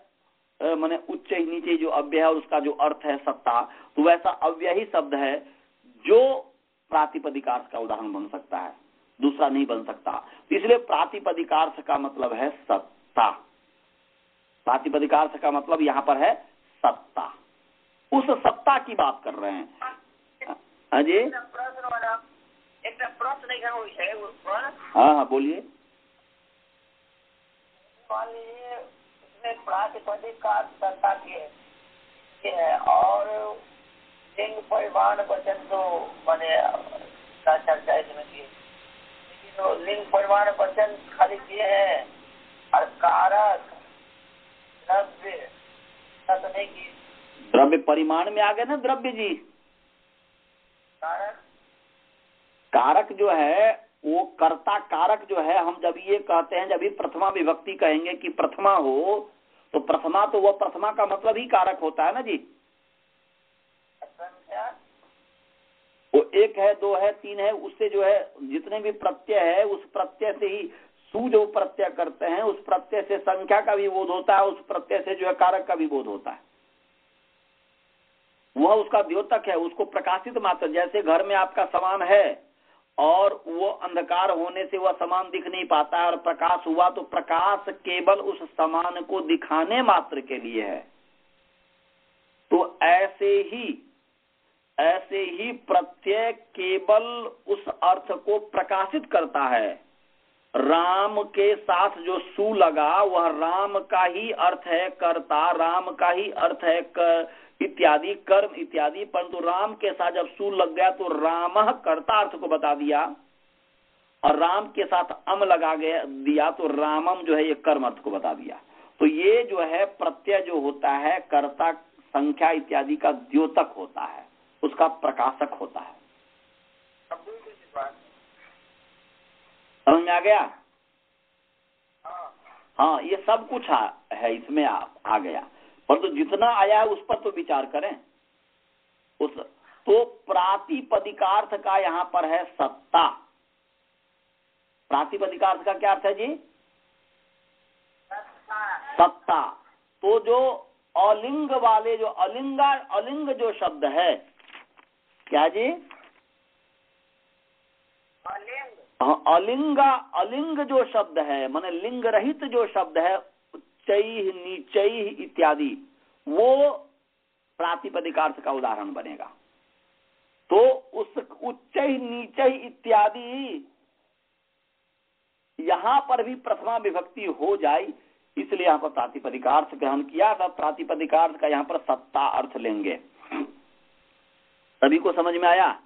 माने उच्च ही नीचे जो अव्यय है उसका जो अर्थ है सत्ता, तो वैसा अव्यय ही शब्द है जो प्रातिपदिकार्थ का उदाहरण बन सकता है, दूसरा नहीं बन सकता। इसलिए प्रातिपदिकार्थ का मतलब है सत्ता। प्रातिपदिकार्थ का मतलब यहाँ पर है सत्ता, उस सत्ता की बात कर रहे हैं। हाँ जी, एक प्रश्न है। हाँ बोलिए। मान लीजिए उसमें प्रातिपदिकार्थ सत्ता की है और लिंग परिमाण वचन तो मैंने चर्चा इसमें की, लेकिन तो लिंग परिमाण वचन खाली किए हैं और कारक द्रव्य नहीं की। द्रव्य परिमाण में आ गए ना द्रव्य जी। कारक जो है वो कर्ता कारक जो है, हम जब ये कहते हैं, जब भी प्रथमा विभक्ति कहेंगे कि प्रथमा हो, तो प्रथमा तो वह प्रथमा का मतलब ही कारक होता है ना जी। वो 1 है, 2 है, 3 है, उससे जो है जितने भी प्रत्यय है उस प्रत्यय से ही सु जो प्रत्यय करते हैं उस प्रत्यय से संख्या का भी बोध होता है, उस प्रत्यय से जो है कारक का भी बोध होता है। वह उसका द्योतक है, उसको प्रकाशित मात्र, जैसे घर में आपका सामान है और वो अंधकार होने से वह सामान दिख नहीं पाता है और प्रकाश हुआ तो प्रकाश केवल उस सामान को दिखाने मात्र के लिए है। तो ऐसे ही प्रत्यय केवल उस अर्थ को प्रकाशित करता है। राम के साथ जो सु लगा वह राम का ही अर्थ है कर्ता, राम का ही अर्थ है इत्यादि कर्म इत्यादि, परंतु राम के साथ जब सु लग गया तो राम कर्ता अर्थ को बता दिया और राम के साथ अम लगा गया दिया तो रामम जो है ये कर्म अर्थ को बता दिया। तो ये जो है प्रत्यय जो होता है कर्ता संख्या इत्यादि का द्योतक होता है, उसका प्रकाशक होता है। समझ में आ गया? हाँ हाँ, ये सब कुछ है इसमें आ गया, परंतु जितना आया है उस पर तो विचार करें। उस तो प्रातिपदिकार्थ का यहाँ पर है सत्ता। प्रातिपदिकार्थ का क्या अर्थ है जी? सत्ता। तो जो अलिंग वाले जो अलिंग जो शब्द है, क्या जी? अलिंग जो शब्द है, माने लिंग रहित जो शब्द है, उच्चैः नीचैः इत्यादि, वो प्रातिपदिकार्थ का उदाहरण बनेगा। तो उस उच्चैः नीचैः इत्यादि यहां पर भी प्रथमा विभक्ति हो जाए, इसलिए यहां पर प्रातिपदिकार्थ ग्रहण किया था। प्रातिपदिकार्थ का यहां पर सत्ता अर्थ लेंगे। सभी को समझ में आया?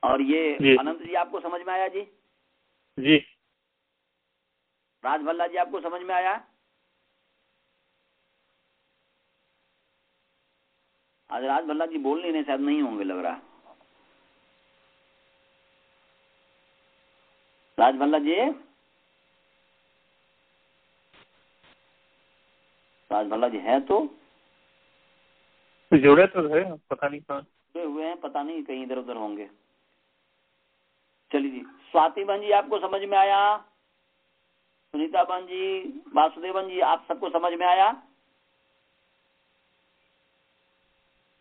और ये अनंत जी आपको समझ में आया जी? जी। राजभल्ला जी आपको समझ में आया? आज राजभल्ला जी बोल नहीं रहे, शायद नहीं होंगे लग रहा। राजभल्ला जी, राजभल्ला जी है तो जोड़े तो है, पता नहीं कहाँ हुए हैं, पता नहीं कहीं इधर उधर होंगे। चलिए जी, स्वाति बहन जी आपको समझ में आया? सुनीता बहन जी, वासुदेवन जी, आप सबको समझ में आया?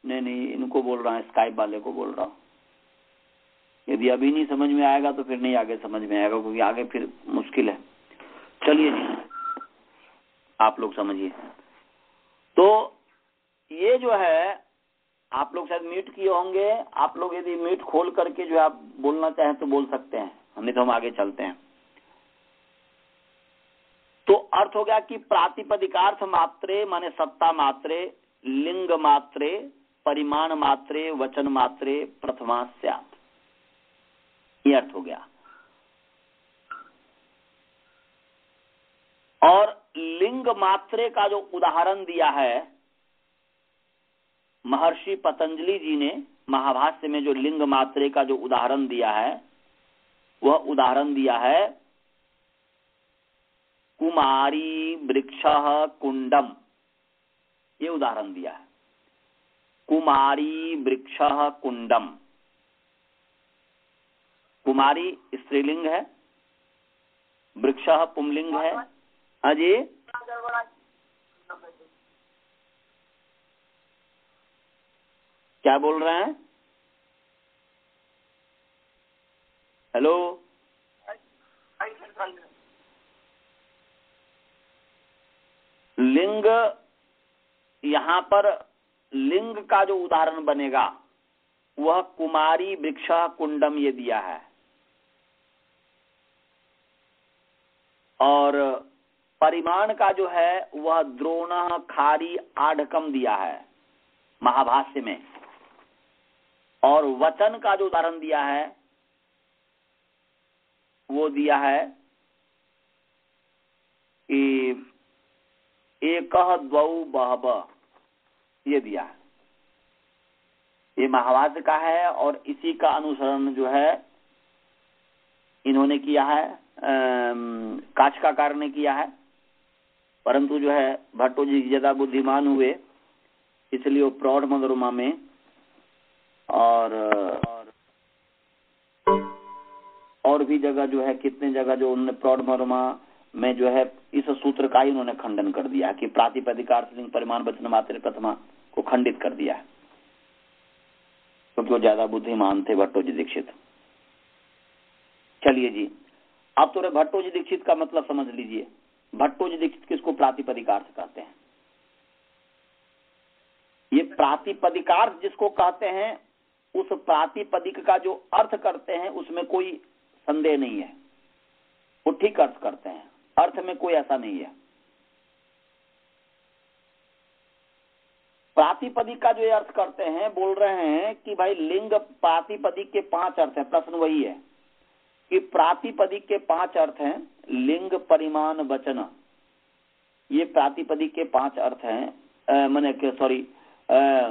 नहीं, इनको बोल रहा है, स्काइप वाले को बोल रहा हूँ। यदि अभी नहीं समझ में आएगा तो फिर नहीं आगे समझ में आएगा, क्योंकि आगे फिर मुश्किल है। चलिए जी, आप लोग समझिए। तो ये जो है, आप लोग शायद म्यूट किए होंगे। आप लोग यदि म्यूट खोल करके जो आप बोलना चाहें तो बोल सकते हैं, नहीं तो हम आगे चलते हैं। तो अर्थ हो गया कि प्रातिपदिकार्थ मात्रे माने सत्ता मात्रे, लिंग मात्रे, परिमाण मात्रे, वचन मात्रे प्रथमा स्यात्, ये अर्थ हो गया। और लिंग मात्रे का जो उदाहरण दिया है महर्षि पतंजलि जी ने महाभाष्य में, जो लिंग मात्रे का जो उदाहरण दिया है, वह उदाहरण दिया है कुमारी वृक्षः कुंडम, ये उदाहरण दिया है। कुमारी वृक्षः कुंडम। कुमारी स्त्रीलिंग है, वृक्षः पुंलिंग है। हाँ जी, क्या बोल रहे हैं? हेलो, लिंग, यहां पर लिंग का जो उदाहरण बनेगा वह कुमारी वृक्षः कुंडम ये दिया है। और परिमाण का जो है वह द्रोण खारी आढ़कम दिया है महाभाष्य में। और वचन का जो उदाहरण दिया है वो दिया है कि एकः द्वौ बहवः, ये दिया है। ये महाभाष्य का है और इसी का अनुसरण जो है इन्होंने किया है, काचकाकार ने किया है। परंतु जो है भट्टो जी ज्यादा बुद्धिमान हुए, इसलिए वो प्रौढ़ मनोरमा में और भी जगह जो है, कितने जगह जो उन्होंने प्रौढ़ मनोरमा में जो है इस सूत्र का ही उन्होंने खंडन कर दिया कि प्रातिपदिकार्थ लिंग परिमाण वचन मात्रे प्रथमा को खंडित कर दिया है, क्योंकि वो ज्यादा बुद्धिमान थे भट्टो जी दीक्षित। चलिए जी, अब तो भट्टो जी दीक्षित का मतलब समझ लीजिए। भट्टो जी दीक्षित किसको प्रातिपदिकार्थ कहते हैं? ये प्रातिपदिकार्थ जिसको कहते हैं, उस प्रातिपदिक का जो अर्थ करते हैं उसमें कोई संदेह नहीं है, वो ठीक अर्थ करते हैं, अर्थ में कोई ऐसा नहीं है। प्रातिपदिक का जो ये अर्थ करते हैं, बोल रहे हैं कि भाई लिंग प्रातिपदिक के 5 अर्थ है। प्रश्न वही है कि प्रातिपदिक के 5 अर्थ हैं, लिंग परिमाण वचन, ये प्रातिपदिक के 5 अर्थ हैं।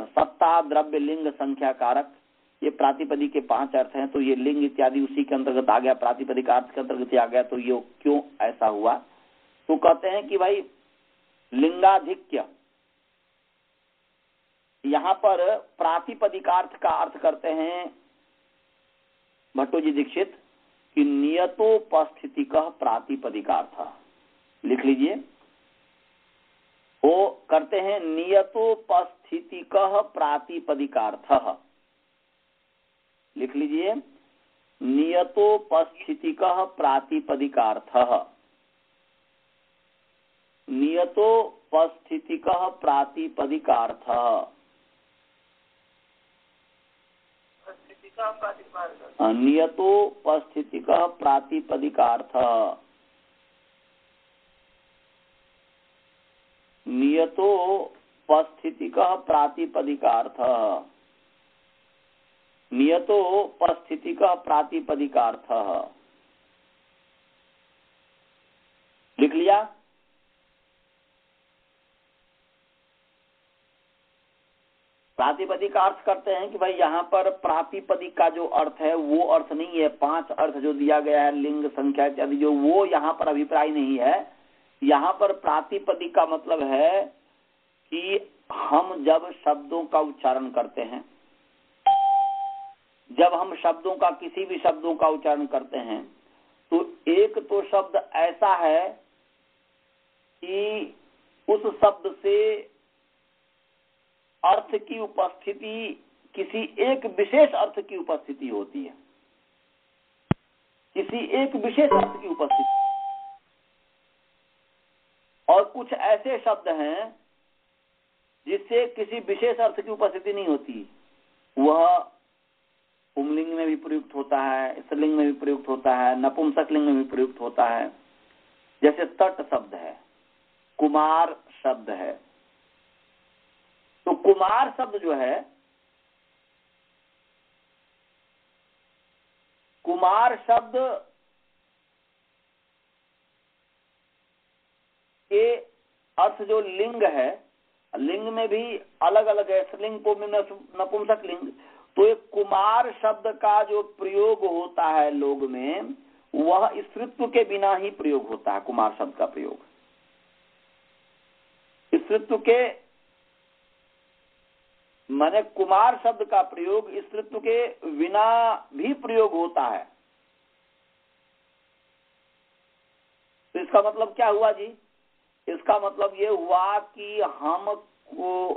सत्ता द्रव्य लिंग संख्या कारक, ये प्रातिपदी के 5 अर्थ हैं, तो ये लिंग इत्यादि उसी के अंतर्गत आ गया, प्रातिपदिक अर्थ के अंतर्गत आ गया। तो ये क्यों ऐसा हुआ? तो कहते हैं कि भाई लिंगाधिक्य, यहां पर प्रातिपदिकार्थ का अर्थ करते हैं भट्टो जी दीक्षित कि नियतोपस्थितिकः प्रातिपदिकार्थ। लिख लीजिए, वो करते हैं नियतोपस्थितिकः प्रातिपदिकार्थः। लिख लीजिए, नियतोपस्थितिकः प्रातिपदिकार्थः। नियतोपस्थितिकः प्रातिपदिकार्थः। नियतोपस्थितिकः प्रातिपदिकार्थः। नियतोपस्थितिकः प्रातिपदिकार्थः। नियतोपस्थितिकः प्रातिपदिकार्थः। लिख लिया? प्रातिपदिक अर्थ करते हैं कि भाई यहाँ पर प्रातिपदिक का जो अर्थ है वो अर्थ नहीं है। 5 अर्थ जो दिया गया है लिंग संख्या इत्यादि जो, वो यहाँ पर अभिप्राय नहीं है। यहाँ पर प्रातिपदिक का मतलब है कि हम जब शब्दों का उच्चारण करते हैं, जब हम शब्दों का किसी भी शब्दों का उच्चारण करते हैं, तो एक तो शब्द ऐसा है कि उस शब्द से अर्थ की उपस्थिति, किसी एक विशेष अर्थ की उपस्थिति होती है, किसी एक विशेष अर्थ की उपस्थिति। और कुछ ऐसे शब्द हैं जिससे किसी विशेष अर्थ की उपस्थिति नहीं होती। वह पुंलिंग में भी प्रयुक्त होता है, स्त्रीलिंग में भी प्रयुक्त होता है, नपुंसकलिंग में भी प्रयुक्त होता है। जैसे तट शब्द है, कुमार शब्द है। तो कुमार शब्द जो है, कुमार शब्द के अर्थ जो लिंग है, लिंग में भी अलग अलग है, स्त्रीलिंग पुंलिंग नपुंसक लिंग। तो एक कुमार शब्द का जो प्रयोग होता है लोग में, वह स्त्रीत्व के बिना ही प्रयोग होता है। कुमार शब्द का प्रयोग स्त्रीत्व के माने कुमार शब्द का प्रयोग स्त्रीत्व के बिना भी प्रयोग होता है। तो इसका मतलब क्या हुआ जी? इसका मतलब ये हुआ कि हम को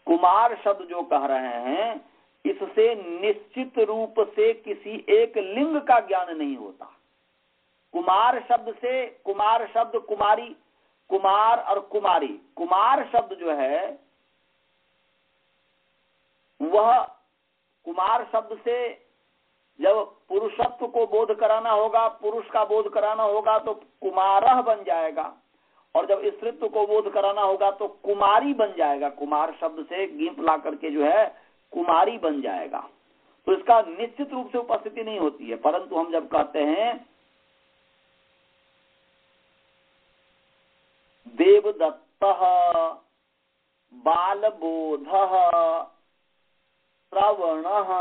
कुमार शब्द जो कह रहे हैं, इससे निश्चित रूप से किसी एक लिंग का ज्ञान नहीं होता। कुमार शब्द से, कुमार शब्द कुमारी, कुमार और कुमारी, कुमार शब्द जो है वह कुमार शब्द से जब पुरुषत्व को बोध कराना होगा, पुरुष का बोध कराना होगा तो कुमारह बन जाएगा, और जब स्त्रीत्व को बोध कराना होगा तो कुमारी बन जाएगा। कुमार शब्द से गिंप ला करके जो है कुमारी बन जाएगा। तो इसका निश्चित रूप से उपस्थिति नहीं होती है। परंतु हम जब कहते हैं देवदत्तः, बालबोधः, श्रवणः,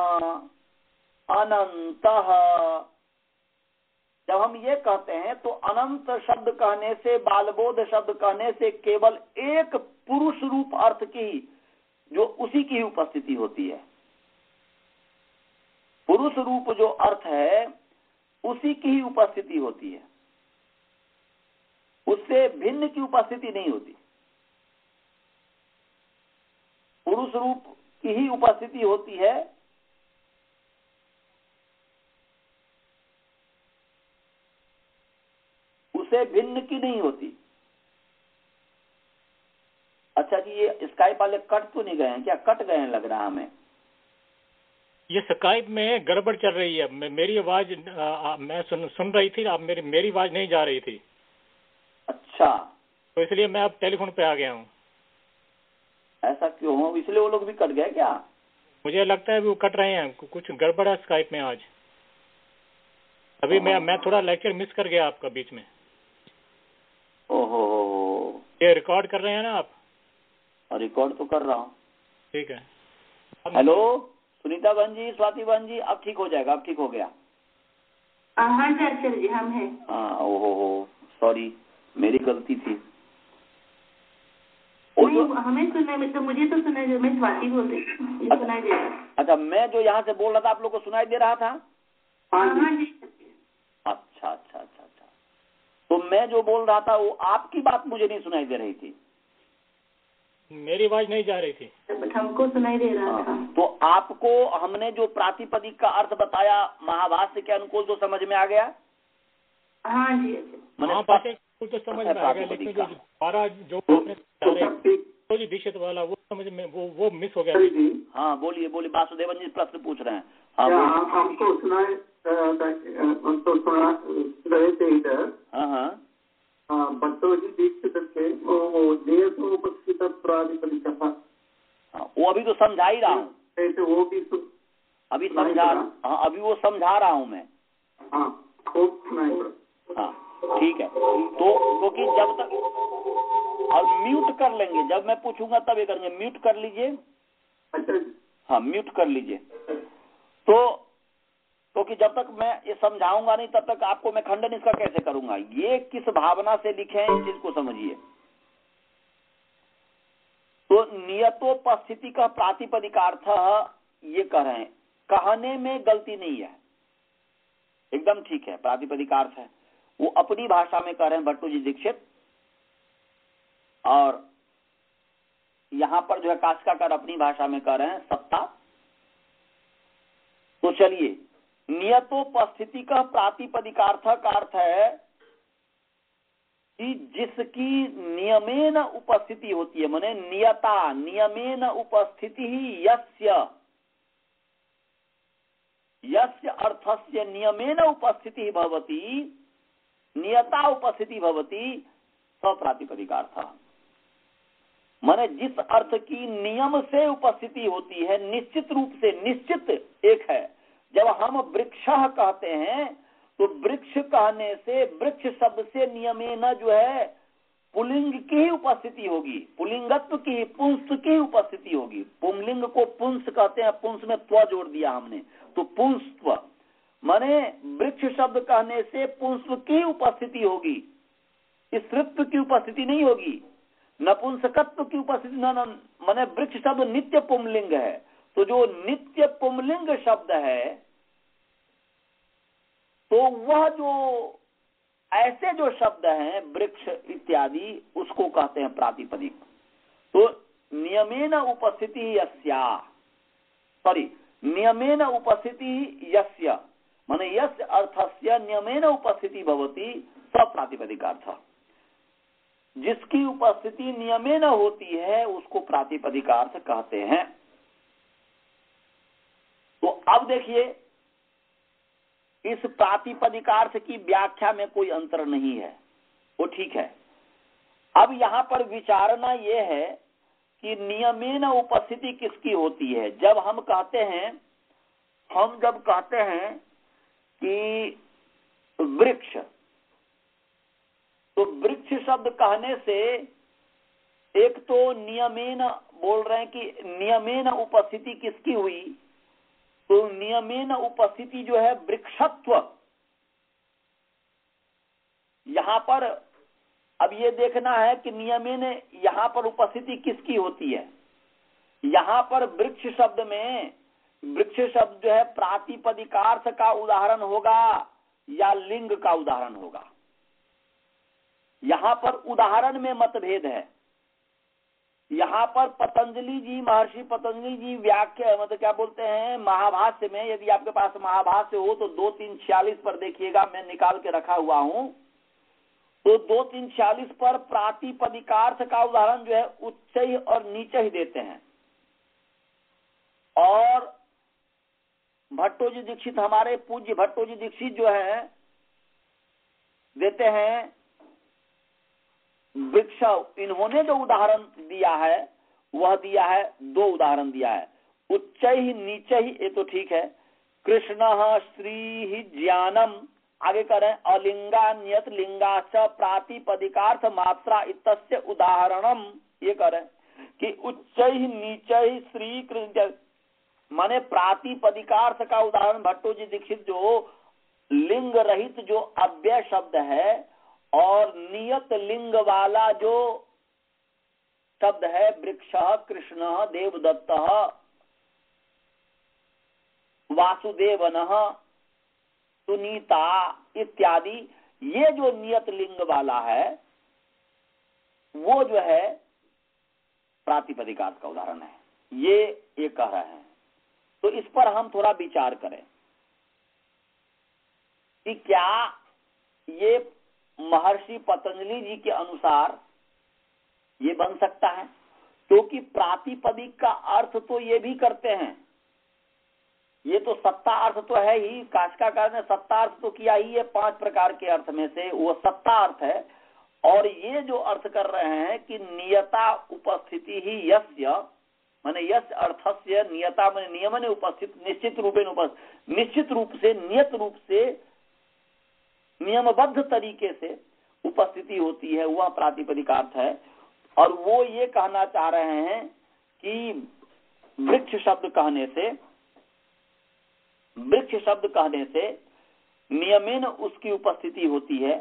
अनंतः, जब हम ये कहते हैं तो अनंत शब्द कहने से, बालबोध शब्द कहने से केवल एक पुरुष रूप अर्थ की, जो उसी की उपस्थिति होती है। पुरुष रूप जो अर्थ है उसी की ही उपस्थिति होती है, उससे भिन्न की उपस्थिति नहीं होती। पुरुष रूप की ही उपस्थिति होती है, उससे भिन्न की नहीं होती। अच्छा जी, ये स्काइप वाले कट तो नहीं गए हैं क्या? कट गए हैं लग रहा है हमें। ये स्काइप में गड़बड़ चल रही है। मेरी आवाज मैं सुन रही थी, आप मेरी आवाज नहीं जा रही थी। अच्छा, तो इसलिए मैं अब टेलीफोन पे आ गया हूँ। ऐसा क्यों हो? इसलिए वो लोग भी कट गए क्या? मुझे लगता है वो कट रहे हैं, कुछ गड़बड़ है स्काइप में आज। अभी मैं थोड़ा लेक्चर मिस कर गया आपका बीच में। ओहो, ये रिकॉर्ड कर रहे हैं ना आप? रिकॉर्ड तो कर रहा हूँ। ठीक है। हेलो, सुनीता बहन जी, स्वाति बहन जी, अब ठीक हो जाएगा, अब ठीक हो गया। हाँ जी आचार्य जी, हम हैं। हाँ, ओहो सॉरी, मेरी गलती थी। नहीं, हमें सुनाई, मतलब मुझे तो सुनाई दे, मैं स्वाति बोल रही हूँ, सुनाई दे रहा। अच्छा, मैं जो यहाँ से बोल रहा था आप लोग को सुनाई दे रहा था? हाँ जी। अच्छा अच्छा अच्छा अच्छा, तो मैं जो बोल रहा था वो आपकी बात मुझे नहीं सुनाई दे रही थी, मेरी आवाज नहीं जा रही थी, हमको सुनाई दे रहा था। तो आपको हमने जो प्रातिपदिक का अर्थ बताया महाभाष्य के अनुकूल तो समझ में आ गया? हाँ जी। मैंने तो समझ में आ गया, लेकिन जो हमारा जो आपने दीक्षित वाला वो समझ में वो मिस हो गया। हाँ बोलिए बोलिए, वासुदेवन जी प्रश्न पूछ रहे हैं। हाँ, हमको सुनाए हमको सुना रहे थे इधर। हाँ, भट्टो जी दीक्षित थे, वो नियतोपस्थित प्रातिपदिक था। वो अभी तो समझा ही रहा हूँ, वो भी अभी समझा। हाँ, अभी वो समझा रहा हूँ मैं। हाँ, खूब सुनाई। हाँ ठीक है, तो क्योंकि जब तक, और म्यूट कर लेंगे, जब मैं पूछूंगा तब ये करेंगे, म्यूट कर लीजिए। अच्छा, हाँ म्यूट कर लीजिए। तो क्योंकि जब तक मैं ये समझाऊंगा नहीं तब तक आपको मैं खंडन इसका कैसे करूंगा। ये किस भावना से लिखे हैं इस चीज को समझिए। तो नियतोपस्थिति का प्रातिपदिकार्थ ये कह रहे हैं, कहने में गलती नहीं है, एकदम ठीक है, प्रातिपदिकार्थ है, वो अपनी भाषा में कह रहे हैं भट्टो जी दीक्षित। और यहां पर जो है काशिकाकार अपनी भाषा में कह रहे हैं सत्ता। तो चलिए, नियतोपस्थिति का प्रातिपदिकार्थ का अर्थ है कि जिसकी नियमेन उपस्थिति होती है, माने नियता नियमेन उपस्थिति ही यस्य अर्थस्य नियमेन उपस्थिति भवति, नियता उपस्थिति भवति सप्रातिपदिकार्थ। माने जिस अर्थ की नियम से उपस्थिति होती है, निश्चित रूप से, निश्चित एक है। जब हम वृक्ष कहते हैं तो वृक्ष कहने से, वृक्ष शब्द से नियमेन जो है पुलिंग की ही उपस्थिति होगी, पुलिंगत्व की, पुंस की उपस्थिति होगी। पुंलिंग को पुंस कहते हैं, पुंस में त्व जोड़ दिया हमने, तो पुंस्त्व माने वृक्ष शब्द कहने से पुंस्व की उपस्थिति होगी, स्त्रीत्व की उपस्थिति नहीं होगी, नपुंसकत्व की उपस्थिति न, माने वृक्ष शब्द नित्य पुंलिंग है। तो जो नित्य पुंलिंग शब्द है, तो वह जो ऐसे जो शब्द हैं वृक्ष इत्यादि, उसको कहते हैं प्रातिपदिक। तो नियमेन उपस्थिति यस्या, सॉरी, नियमेन उपस्थिति यस्य, माने यस्य अर्थस्य नियमेन उपस्थिति भवति सप्रातिपदिकार्थ। जिसकी उपस्थिति नियमेन होती है उसको प्रातिपदिकार्थ कहते हैं। तो अब देखिए, इस प्रातिपदिकार्थ की व्याख्या में कोई अंतर नहीं है, वो ठीक है। अब यहां पर विचारना यह है कि नियमेन उपस्थिति किसकी होती है। जब हम कहते हैं, हम जब कहते हैं कि वृक्ष, तो वृक्ष शब्द कहने से एक तो नियमेन बोल रहे हैं कि नियमेन उपस्थिति किसकी हुई, तो नियमेन उपस्थिति जो है वृक्षत्व। यहां पर अब ये देखना है कि नियमेन यहां पर उपस्थिति किसकी होती है। यहां पर वृक्ष शब्द में, वृक्ष शब्द जो है प्रातिपदिकार्थ का उदाहरण होगा या लिंग का उदाहरण होगा। यहां पर उदाहरण में मतभेद है। यहां पर पतंजलि जी, महर्षि पतंजलि जी व्याख्या, मतलब क्या बोलते हैं, महाभाष्य में, यदि आपके पास महाभाष्य हो तो 2346 पर देखिएगा, मैं निकाल के रखा हुआ हूं। तो 2346 पर प्रातिपदिकार्थ का उदाहरण जो है उच्च और नीचे ही देते हैं। और भट्टो जी दीक्षित, हमारे पूज्य भट्टो जी दीक्षित जो है देते हैं वृक्ष। इन्होंने जो उदाहरण दिया है वह दिया है, दो उदाहरण दिया है, उच्च ही नीचे ही, ये तो ठीक है। कृष्ण श्री ज्ञानम, आगे करें अलिंगान्यत लिंगाच प्रातिपदिकार्थ मात्रा इतस्य उदाहरणम, ये करें कि उच्च ही नीचे ही श्री कृष्ण माने प्रातिपदिकार्थ का उदाहरण भट्टो जी दीक्षित जो लिंग रहित जो अव्यय शब्द है और नियत लिंग वाला जो शब्द है, वृक्ष, कृष्ण, देवदत्त, वासुदेवन, सुनीता इत्यादि, ये जो नियत लिंग वाला है वो जो है प्रातिपदिकार्थ का उदाहरण है, ये कह रहे हैं। तो इस पर हम थोड़ा विचार करें कि क्या ये महर्षि पतंजलि जी के अनुसार ये बन सकता है, क्योंकि प्रातिपदिक का अर्थ तो ये भी करते हैं, ये तो सत्ता अर्थ तो है ही, काशिकाकार ने सत्ता अर्थ तो किया ही है, 5 प्रकार के अर्थ में से वो सत्ता अर्थ है। और ये जो अर्थ कर रहे हैं कि नियता उपस्थिति ही यस्य, माने यस्य अर्थस्य नियता माने नियमने उपस्थित, निश्चित रूपेण उपस्थित, निश्चित रूप से, नियत रूप से, नियमबद्ध तरीके से उपस्थिति होती है, वह प्रातिपदिकार्थ है। और वो ये कहना चाह रहे हैं कि वृक्ष शब्द कहने से नियमेन उसकी उपस्थिति होती है,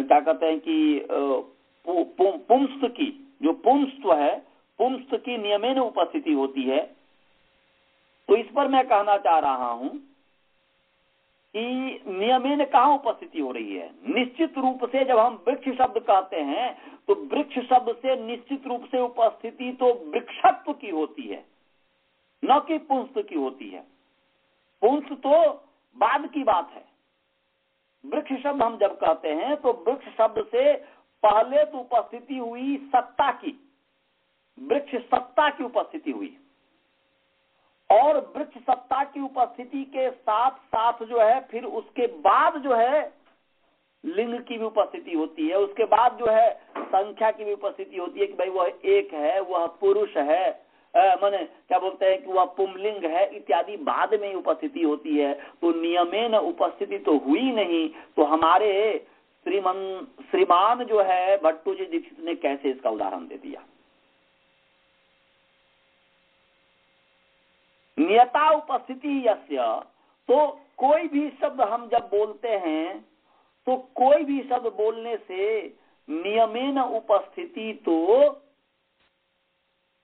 क्या कहते हैं कि पुंस्त की, जो पुंस्त्व है, पुंस्त की नियमेन उपस्थिति होती है। तो इस पर मैं कहना चाह रहा हूं कि नियमेन कहाँ उपस्थिति हो रही है। निश्चित रूप से जब हम वृक्ष शब्द कहते हैं तो वृक्ष शब्द से निश्चित रूप से उपस्थिति तो वृक्षत्व की होती है, न कि पुंस्त की होती है। पुंस्त तो बाद की बात है। वृक्ष शब्द हम जब कहते हैं तो वृक्ष शब्द से पहले तो उपस्थिति हुई सत्ता की, वृक्ष सत्ता की उपस्थिति हुई, और वृक्ष सत्ता की उपस्थिति के साथ साथ जो है फिर उसके बाद जो है लिंग की भी उपस्थिति होती है, उसके बाद जो है संख्या की भी उपस्थिति होती है कि भाई वह एक है, वह पुरुष है, माने क्या बोलते हैं कि वह पुंलिंग है इत्यादि बाद में उपस्थिति होती है। तो नियमेन उपस्थिति तो हुई नहीं। तो हमारे श्रीमान जो है भट्टो जी दीक्षित ने कैसे इसका उदाहरण दे दिया। नियता उपस्थिति यस्य, तो कोई भी शब्द हम जब बोलते हैं तो कोई भी शब्द बोलने से नियमेन उपस्थिति तो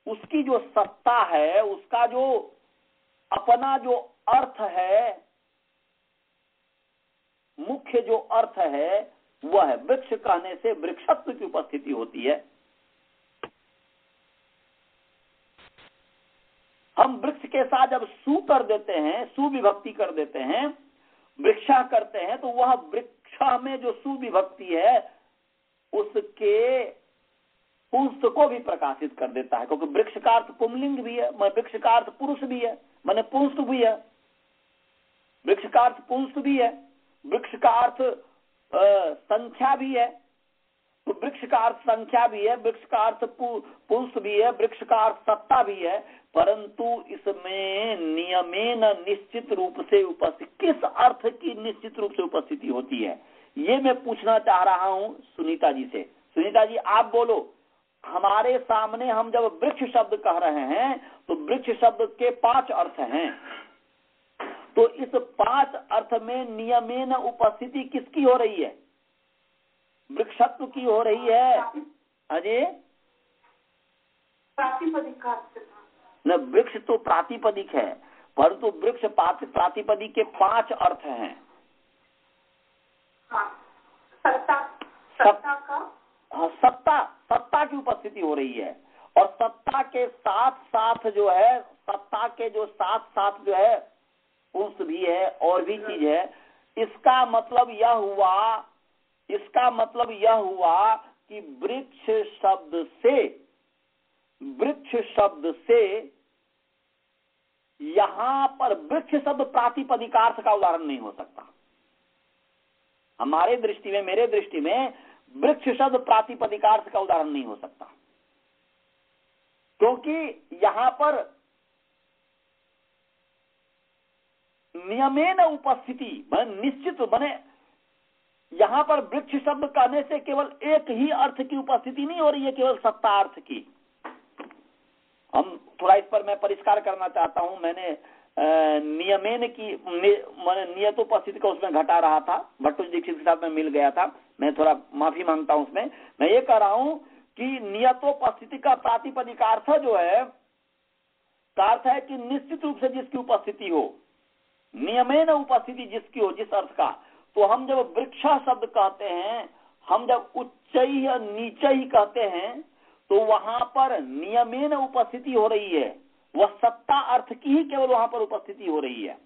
उसकी जो सत्ता है, उसका जो अपना जो अर्थ है, मुख्य जो अर्थ है वह है। वृक्ष कहने से वृक्षत्व की उपस्थिति होती है। हम वृक्ष के साथ जब सु कर देते हैं, सुविभक्ति कर देते हैं, वृक्षा करते हैं, तो वह वृक्षा में जो सुविभक्ति है उसके पुंस्त को भी प्रकाशित कर देता है, क्योंकि वृक्ष का अर्थ पुंलिंग भी है, वृक्ष का अर्थ पुरुष भी है, माने पुंस्त भी है, वृक्ष का अर्थ पुंस्त भी है, वृक्ष का अर्थ संख्या भी है। तो वृक्ष का अर्थ संख्या भी है, वृक्ष का अर्थ पुंस्त भी है, वृक्ष का अर्थ सत्ता भी है, परंतु इसमें नियमेन निश्चित रूप से उपस्थित, किस अर्थ की निश्चित रूप से उपस्थिति होती है, ये मैं पूछना चाह रहा हूं सुनीता जी से। सुनीता जी आप बोलो, हमारे सामने हम जब वृक्ष शब्द कह रहे हैं तो वृक्ष शब्द के 5 अर्थ हैं, तो इस 5 अर्थ में नियमेन उपस्थिति किसकी हो रही है? वृक्षत्व की हो रही है। अजय प्रातिपदिक न, वृक्ष तो प्रातिपदिक है, परंतु वृक्ष प्रातिपदिक के 5 अर्थ हैं। सत्ता की उपस्थिति हो रही है, और सत्ता के साथ साथ जो है, सत्ता के जो साथ साथ जो है पुंस भी है और भी चीज है। इसका मतलब यह हुआ कि वृक्ष शब्द से यहां पर वृक्ष शब्द प्रातिपदिकार्थ का उदाहरण नहीं हो सकता। हमारे दृष्टि में, मेरे दृष्टि में वृक्ष शब्द प्रातिपदिकार्थ का उदाहरण नहीं हो सकता, क्योंकि यहां पर नियमेन उपस्थिति निश्चित बने, यहां पर वृक्ष शब्द कहने से केवल एक ही अर्थ की उपस्थिति नहीं हो रही है, केवल सत्ता अर्थ की। हम थोड़ा इस पर मैं परिष्कार करना चाहता हूं। मैंने नियमेन की नियतोपस्थिति का उसमें घटा रहा था, भट्टो दीक्षित के साथ में मिल गया था, मैं थोड़ा माफी मांगता हूं उसमें। मैं ये कह रहा हूं कि नियतोपस्थिति का प्रातिपदिक अर्थ जो है, का अर्थ है कि निश्चित रूप से जिसकी उपस्थिति हो, नियमेन उपस्थिति जिसकी हो, जिस अर्थ का। तो हम जब वृक्ष शब्द कहते हैं, हम जब उच्च या नीचे ही कहते हैं, तो वहां पर नियमेन उपस्थिति हो रही है, वह सत्ता अर्थ की ही केवल वहां पर उपस्थिति हो रही है।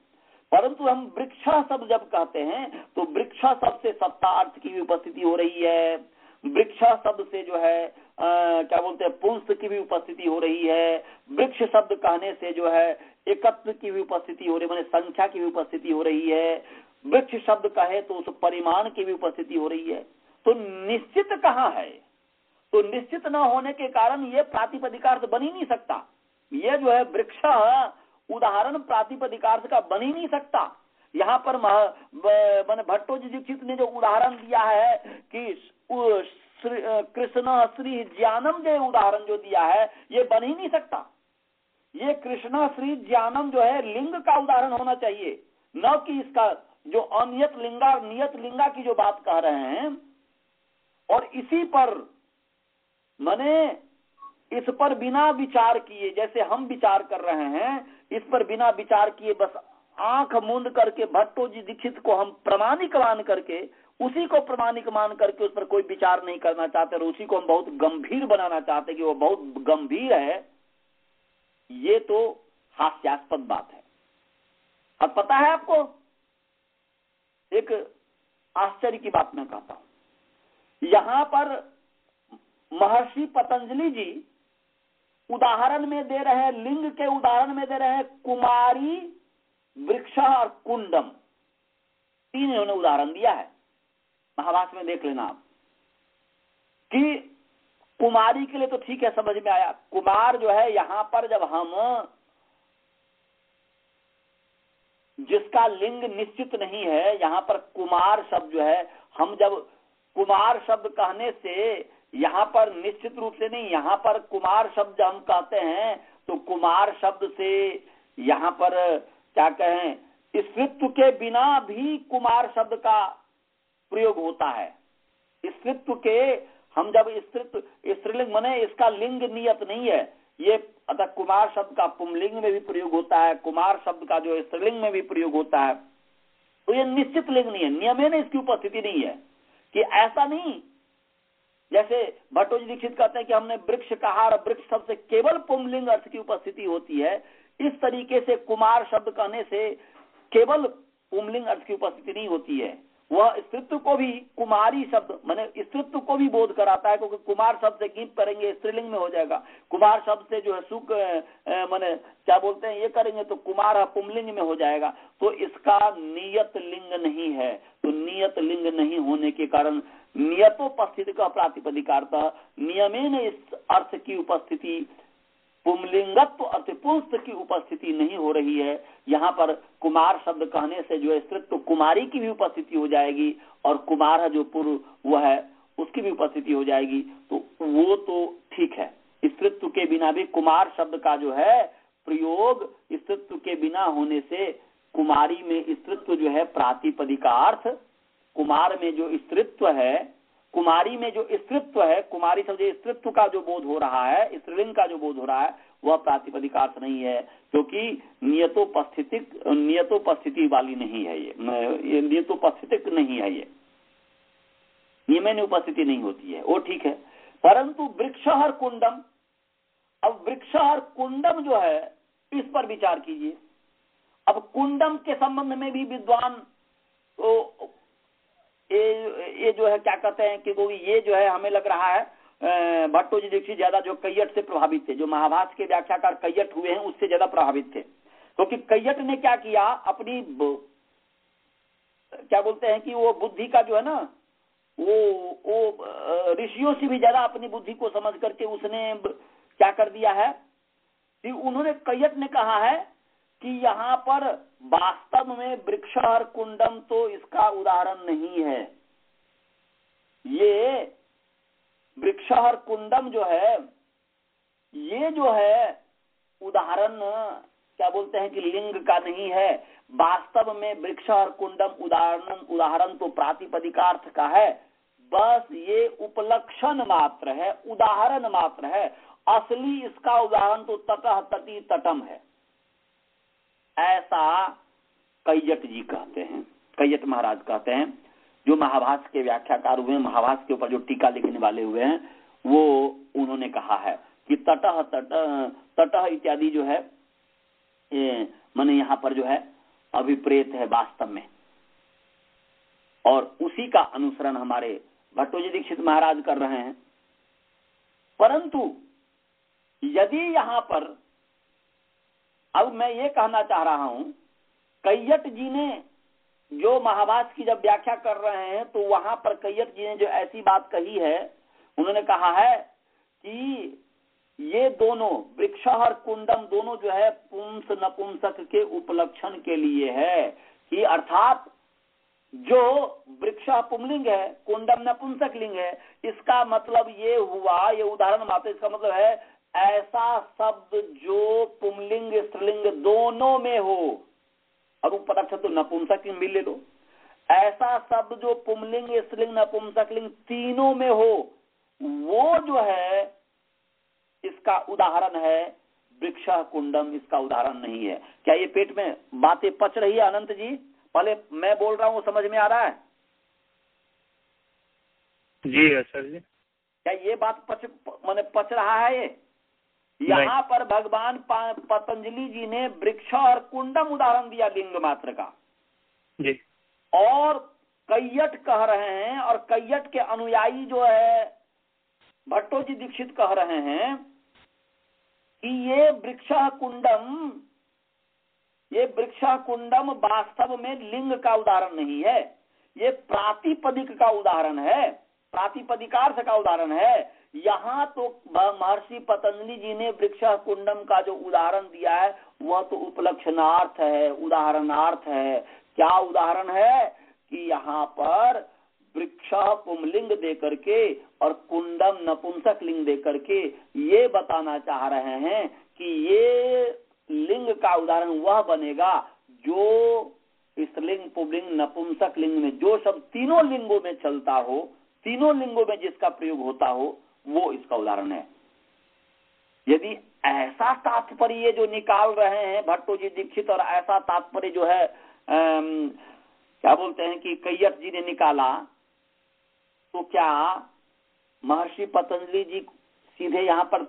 परंतु हम वृक्ष शब्द जब कहते हैं तो वृक्ष शब्द से सत्ता अर्थ की भी उपस्थिति हो रही है, वृक्ष शब्द से जो है क्या बोलते हैं, पुंस की भी उपस्थिति हो रही है, वृक्ष शब्द कहने से जो है एकत्व की भी उपस्थिति हो रही है, माने संख्या की भी उपस्थिति हो रही है। वृक्ष शब्द कहे तो उस परिमाण की भी उपस्थिति हो रही है। तो निश्चित कहाँ है? तो निश्चित न होने के कारण ये प्रातिपदिकार्थ बन ही नहीं सकता। ये जो है वृक्ष उदाहरण प्रातिपदिकार्थ का बन ही नहीं सकता। यहाँ पर मैंने भट्टो जी दीक्षित ने जो उदाहरण दिया है कि कृष्ण श्री ज्ञानम जो उदाहरण जो दिया है, ये बन ही नहीं सकता। ये कृष्ण श्री ज्ञानम जो है लिंग का उदाहरण होना चाहिए, न कि इसका जो अनियत लिंगा नियत लिंगा की जो बात कह रहे हैं। और इसी पर माने इस पर बिना विचार किए, जैसे हम विचार कर रहे हैं, इस पर बिना विचार किए बस आंख मूंद करके भट्टो जी दीक्षित को हम प्रमाणिक मान करके, उसी को प्रमाणिक मान करके उस पर कोई विचार नहीं करना चाहते, और उसी को हम बहुत गंभीर बनाना चाहते कि वो बहुत गंभीर है। ये तो हास्यास्पद बात है। अब पता है आपको, एक आश्चर्य की बात मैं कहता हूं। यहां पर महर्षि पतंजलि जी उदाहरण में दे रहे हैं, लिंग के उदाहरण में दे रहे हैं कुमारी, वृक्ष और कुंडम, तीन इन्होंने उदाहरण दिया है। महाभाष्य में देख लेना आप कि कुमारी के लिए तो ठीक है, समझ में आया। कुमार जो है यहां पर जब हम जिसका लिंग निश्चित नहीं है, यहां पर कुमार शब्द जो है, हम जब कुमार शब्द कहने से यहाँ पर निश्चित रूप से नहीं, यहाँ पर कुमार शब्द हम कहते हैं तो कुमार शब्द से यहाँ पर क्या कहें, स्त्रीत्व के बिना भी कुमार शब्द का प्रयोग होता है। स्त्रीत्व के हम जब स्त्रीलिंग माने इसका लिंग नियत नहीं है, ये अतः कुमार शब्द का पुंलिंग में भी प्रयोग होता है, कुमार शब्द का जो स्त्रीलिंग में भी प्रयोग होता है। तो ये निश्चित लिंग नहीं है, नियमेन इसकी उपस्थिति नहीं है। कि ऐसा नहीं जैसे भट्टो जी दीक्षित कहते हैं कि हमने वृक्ष कहा और वृक्ष शब्द से केवल पुंलिंग अर्थ की उपस्थिति होती है, इस तरीके से कुमार शब्द कहने से केवल पुंलिंग अर्थ की उपस्थिति नहीं होती है। वह स्त्रीत्व को भी कुमारी शब्द माने स्त्रीत्व को भी बोध कराता है, क्योंकि कुमार शब्द से गीत करेंगे स्त्रीलिंग में हो जाएगा, कुमार शब्द से जो है सुख माने क्या बोलते हैं ये करेंगे तो कुमार पुंलिंग में हो जाएगा। तो इसका नियत लिंग नहीं है। तो नियत लिंग नहीं होने के कारण नियतोपस्थिति का प्रातिपदिकार्थ नियमेन इस अर्थ की उपस्थिति पुंलिंगत्व अर्थ पुंस की उपस्थिति नहीं हो रही है। यहाँ पर कुमार शब्द कहने से जो है स्त्रीत्व कुमारी की भी उपस्थिति हो जाएगी, और कुमार जो पूर्व वह है उसकी भी उपस्थिति हो जाएगी। तो वो तो ठीक है, स्त्रीत्व के बिना भी कुमार शब्द का जो है प्रयोग स्त्रीत्व के बिना होने से कुमारी में स्त्रीत्व जो है प्रातिपदिकार्थ, कुमार में जो स्त्रीत्व है, कुमारी में जो स्त्रीत्व है, कुमारी शब्द स्त्रीत्व का जो बोध हो रहा है, स्त्रीलिंग का जो बोध हो रहा है, वह प्रातिपदिकार्थ नहीं है, क्योंकि नियतोपस्थिति वाली नहीं है। ये नियतोपस्थितिक नहीं है, ये नियमेन उपस्थिति नहीं होती है, वो ठीक है। परंतु वृक्ष और कुंडम, अब वृक्ष और कुंडम जो है इस पर विचार कीजिए। अब कुंडम के संबंध में भी विद्वान तो ये जो है क्या कहते हैं कि वो ये जो है हमें लग रहा है भट्टो जी दीक्षित ज्यादा जो कैयट से प्रभावित थे, जो महाभाष्य के व्याख्याकार कैयट हुए हैं उससे ज्यादा प्रभावित थे। क्योंकि कैयट ने क्या किया, अपनी क्या बोलते हैं कि वो बुद्धि का जो है ना, वो ऋषियों से भी ज्यादा अपनी बुद्धि को समझ करके उसने क्या कर दिया है कि उन्होंने कैयट ने कहा है कि यहाँ पर वास्तव में वृक्ष और कुंडम तो इसका उदाहरण नहीं है। ये वृक्ष और कुंडम जो है, ये जो है उदाहरण क्या बोलते हैं कि लिंग का नहीं है। वास्तव में वृक्ष और कुंडम उदाहरण तो प्रातिपदिकार्थ का है, बस ये उपलक्षण मात्र है, उदाहरण मात्र है। असली इसका उदाहरण तो तटह तटी तटम है, ऐसा कैयट जी कहते हैं, कैयट महाराज कहते हैं, जो महाभाष्य के व्याख्याकार हुए हैं, महाभाष्य के ऊपर जो टीका लिखने वाले हुए हैं, वो उन्होंने कहा है कि तटह इत्यादि जो है माने यहाँ पर जो है अभिप्रेत है वास्तव में, और उसी का अनुसरण हमारे भट्टोजी दीक्षित महाराज कर रहे हैं। परंतु यदि यहाँ पर अब मैं ये कहना चाह रहा हूं, कैयट जी ने जो महाभाष्य की जब व्याख्या कर रहे हैं तो वहां पर कैयट जी ने जो ऐसी बात कही है, उन्होंने कहा है कि ये दोनों वृक्ष और कुंडम दोनों जो है पुंस नपुंसक के उपलक्षण के लिए है, कि अर्थात जो वृक्ष पुंलिंग है, कुंडम नपुंसक लिंग है, इसका मतलब ये हुआ, ये उदाहरण मात्र, इसका मतलब है ऐसा शब्द जो पुंलिंग स्त्रीलिंग दोनों में हो, और उपलक्षण तो नपुंसक लिंग भी ले लो, ऐसा शब्द जो पुंलिंग स्त्रीलिंग नपुंसक लिंग तीनों में हो, वो जो है इसका उदाहरण है। वृक्ष कुंडम इसका उदाहरण नहीं है। क्या ये पेट में बातें पच रही है अनंत जी? पहले मैं बोल रहा हूं समझ में आ रहा है? जी सर जी। क्या ये बात पच रहा है? ये यहाँ पर भगवान पतंजलि जी ने वृक्ष और कुंडम उदाहरण दिया लिंग मात्र का जी, और कैयट कह रहे हैं, और कैयट के अनुयायी जो है भट्टोजी दीक्षित कह रहे हैं कि ये वृक्ष कुंडम वास्तव में लिंग का उदाहरण नहीं है, ये प्रातिपदिक का उदाहरण है, प्रातिपदिकार्थ का उदाहरण है। यहाँ तो महर्षि पतंजलि जी ने वृक्ष कुंडम का जो उदाहरण दिया है वह तो उपलक्षणार्थ है, उदाहरणार्थ है। क्या उदाहरण है कि यहाँ पर वृक्ष पुंलिंग दे करके और कुंडम नपुंसक लिंग दे करके ये बताना चाह रहे हैं कि ये लिंग का उदाहरण वह बनेगा जो स्त्रीलिंग पुंलिंग नपुंसक लिंग में जो शब्द तीनों लिंगों में चलता हो, तीनों लिंगों में जिसका प्रयोग होता हो, वो इसका उदाहरण है। यदि ऐसा तात्पर्य जो निकाल रहे हैं भट्टोजी दीक्षित, और ऐसा तात्पर्य जो है क्या बोलते हैं कि कैयट जी ने निकाला, तो क्या महर्षि पतंजलि जी सीधे यहाँ पर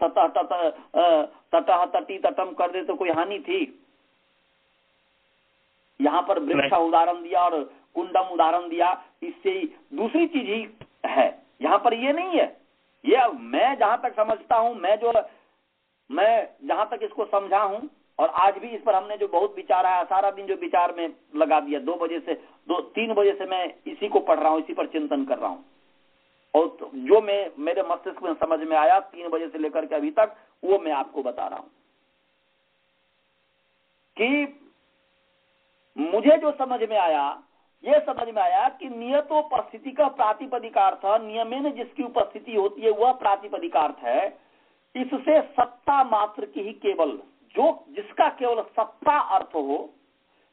तटह तटी तटम कर दे तो कोई हानि थी? यहाँ पर वृक्ष उदाहरण दिया और कुंडम उदाहरण दिया, इससे दूसरी चीज ही है, यहाँ पर ये नहीं है। ये मैं जहां तक समझता हूं, मैं जहां तक इसको समझा हूं, और आज भी इस पर हमने जो बहुत विचारा है, सारा दिन जो विचार में लगा दिया, 3 बजे से मैं इसी को पढ़ रहा हूं, इसी पर चिंतन कर रहा हूं, और तो जो मेरे मस्तिष्क में समझ में आया 3 बजे से लेकर के अभी तक, वो मैं आपको बता रहा हूं कि मुझे जो समझ में आया, ये समझ में आया कि नियतोपस्थिति का प्रातिपदिकार्थ, नियमेन जिसकी उपस्थिति होती है वह प्रातिपदिकार्थ है। इससे सत्ता मात्र की ही केवल, जो जिसका केवल सत्ता अर्थ हो,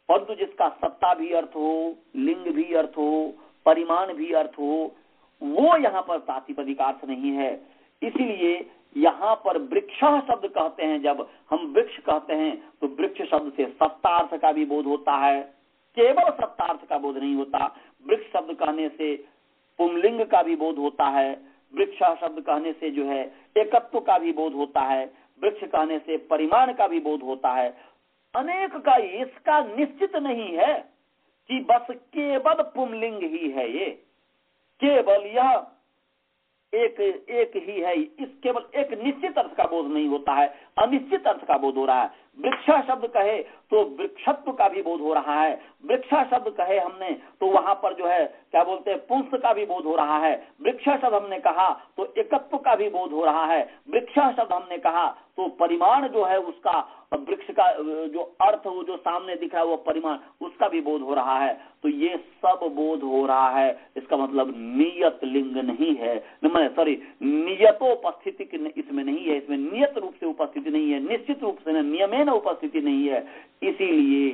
परंतु जिसका सत्ता भी अर्थ हो, लिंग भी अर्थ हो, परिमाण भी अर्थ हो, वो यहाँ पर प्रातिपदिकार्थ नहीं है। इसीलिए यहाँ पर वृक्ष शब्द कहते हैं, जब हम वृक्ष कहते हैं तो वृक्ष शब्द से सत्तार्थ का भी बोध होता है, केवल सत्तार्थ का बोध नहीं होता। वृक्ष शब्द कहने से पुंलिंग का भी बोध होता है, वृक्ष शब्द कहने से जो है एकत्व का भी बोध होता है, वृक्ष कहने से परिमाण का भी बोध होता है, अनेक का। इसका निश्चित नहीं है कि बस केवल पुंलिंग ही है, ये केवल यह एक ही है, इस केवल एक निश्चित अर्थ का बोध नहीं होता है, अनिश्चित अर्थ का बोध हो रहा है। वृक्ष शब्द कहे तो वृक्षत्व का भी बोध हो रहा है, वृक्ष शब्द कहे हमने तो वहां पर जो है क्या बोलते हैं पुंस का भी बोध हो रहा है, वृक्ष शब्द हमने कहा तो एकत्व का भी बोध हो रहा है, वृक्ष शब्द हमने कहा तो परिमाण जो है उसका, वृक्ष का जो अर्थ वो जो सामने दिख रहा है वो परिमाण, उसका भी बोध हो रहा है। तो ये सब बोध हो रहा है, इसका मतलब नियत लिंग नहीं है, सॉरी नियतोपस्थिति इसमें नहीं है, इसमें नियत रूप से उपस्थिति नहीं है, निश्चित रूप से नियमेन उपस्थिति नहीं है, इसीलिए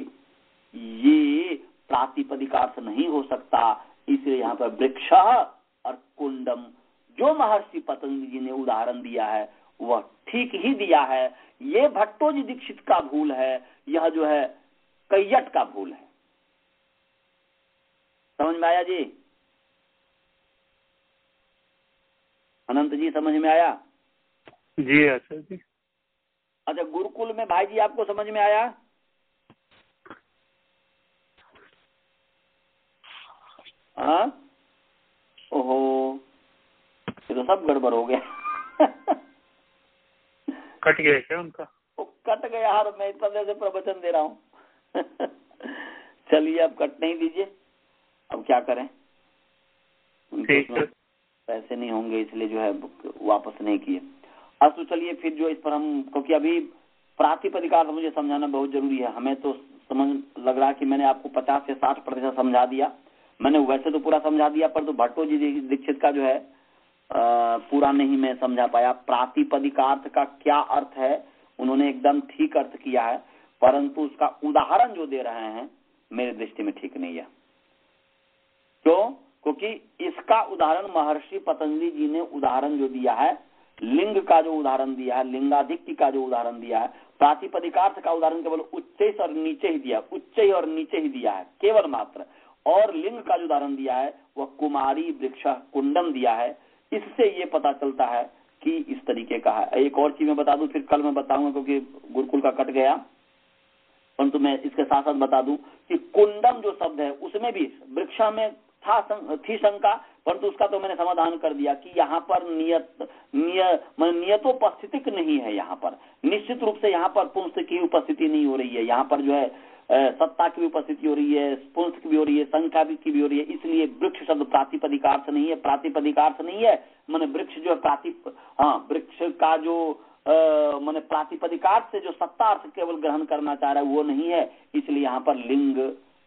ये प्रातिपदिकार्थ नहीं हो सकता। इसलिए यहाँ पर वृक्ष और कुंडम जो महर्षि पतंजलि जी ने उदाहरण दिया है वह ठीक ही दिया है। ये भट्टोजी दीक्षित का भूल है, यह जो है कैयट का भूल है। समझ में आया जी? अनंत जी समझ में आया? जी आचार्य जी। अच्छा, गुरुकुल में भाई जी आपको समझ में आया? हाँ, ओहो, ये तो सब गड़बड़ हो गया। कट गया क्या उनका? वो कट गया यार, मैं इतना देर से प्रवचन दे रहा हूँ। चलिए अब कट नहीं दीजिए, अब क्या करें, पैसे नहीं होंगे इसलिए जो है वापस नहीं किए। अब तो चलिए फिर जो इस पर हम, क्योंकि अभी प्रातिपदिकार मुझे समझाना बहुत जरूरी है। हमें तो समझ लग रहा है कि मैंने आपको 50 से 60% समझा दिया। मैंने वैसे तो पूरा समझा दिया, पर तो भट्टोजी दीक्षित का जो है पूरा नहीं मैं समझा पाया। प्रातिपदिकार्थ का क्या अर्थ है उन्होंने एकदम ठीक अर्थ किया है, परंतु उसका उदाहरण जो दे रहे हैं मेरे दृष्टि में ठीक नहीं है। क्यों? क्योंकि इसका उदाहरण महर्षि पतंजलि जी ने उदाहरण जो दिया है, लिंग का जो उदाहरण दिया है, लिंगाधिक्य का जो उदाहरण दिया है, प्रातिपदिकार्थ का उदाहरण केवल उच्च और नीचे ही दिया, उच्च और नीचे ही दिया है केवल मात्र। और लिंग का जो उदाहरण दिया है वह कुमारी, वृक्ष, कुंडम दिया है। इससे ये पता चलता है कि इस तरीके का है। एक और चीज मैं बता दूं, फिर कल मैं बताऊंगा क्योंकि गुरुकुल का कट गया, परंतु मैं इसके साथ साथ बता दूं कि कुंडम जो शब्द है उसमें भी वृक्ष में थी शंका, परंतु उसका तो मैंने समाधान कर दिया कि यहाँ पर नियतोपस्थितिक नहीं है। यहाँ पर निश्चित रूप से यहाँ पर पुंस की उपस्थिति नहीं हो रही है, यहाँ पर जो है सत्ता की उपस्थिति हो रही है, पुंस की भी हो रही है, संख्या की भी हो रही है। इसलिए वृक्ष शब्द प्रातिपदिकार्थ नहीं है, प्रातिपदिकार्थ नहीं है। मैंने वृक्ष जो है वृक्ष का जो मैंने प्रातिपदिकार्थ से जो सत्ता अर्थ केवल ग्रहण करना चाह रहा है वो नहीं है, इसलिए यहाँ पर लिंग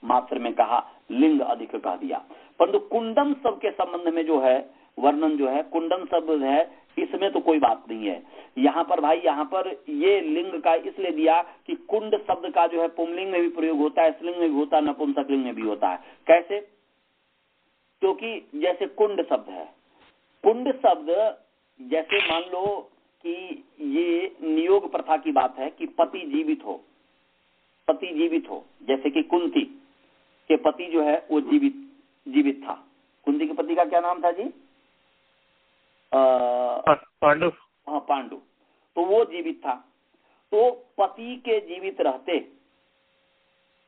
मात्र में कहा, लिंग अधिक कह दिया। परंतु कुंडम शब्द के संबंध में जो है वर्णन जो है, कुंडम शब्द है, इसमें तो कोई बात नहीं है। यहाँ पर भाई, यहाँ पर ये लिंग का इसलिए दिया कि कुंड शब्द का जो है पुंलिंग में भी प्रयोग होता है, स्त्रीलिंग में भी होता है, नपुंसकलिंग में भी होता है। कैसे? क्योंकि जैसे कुंड शब्द है, कुंड शब्द जैसे मान लो कि ये नियोग प्रथा की बात है कि पति जीवित हो, पति जीवित हो, जैसे कि कुंती के पति जो है वो जीवित था। कुंती के पति का क्या नाम था जी? पांडु। हाँ, पांडु। तो वो जीवित था। तो पति के जीवित रहते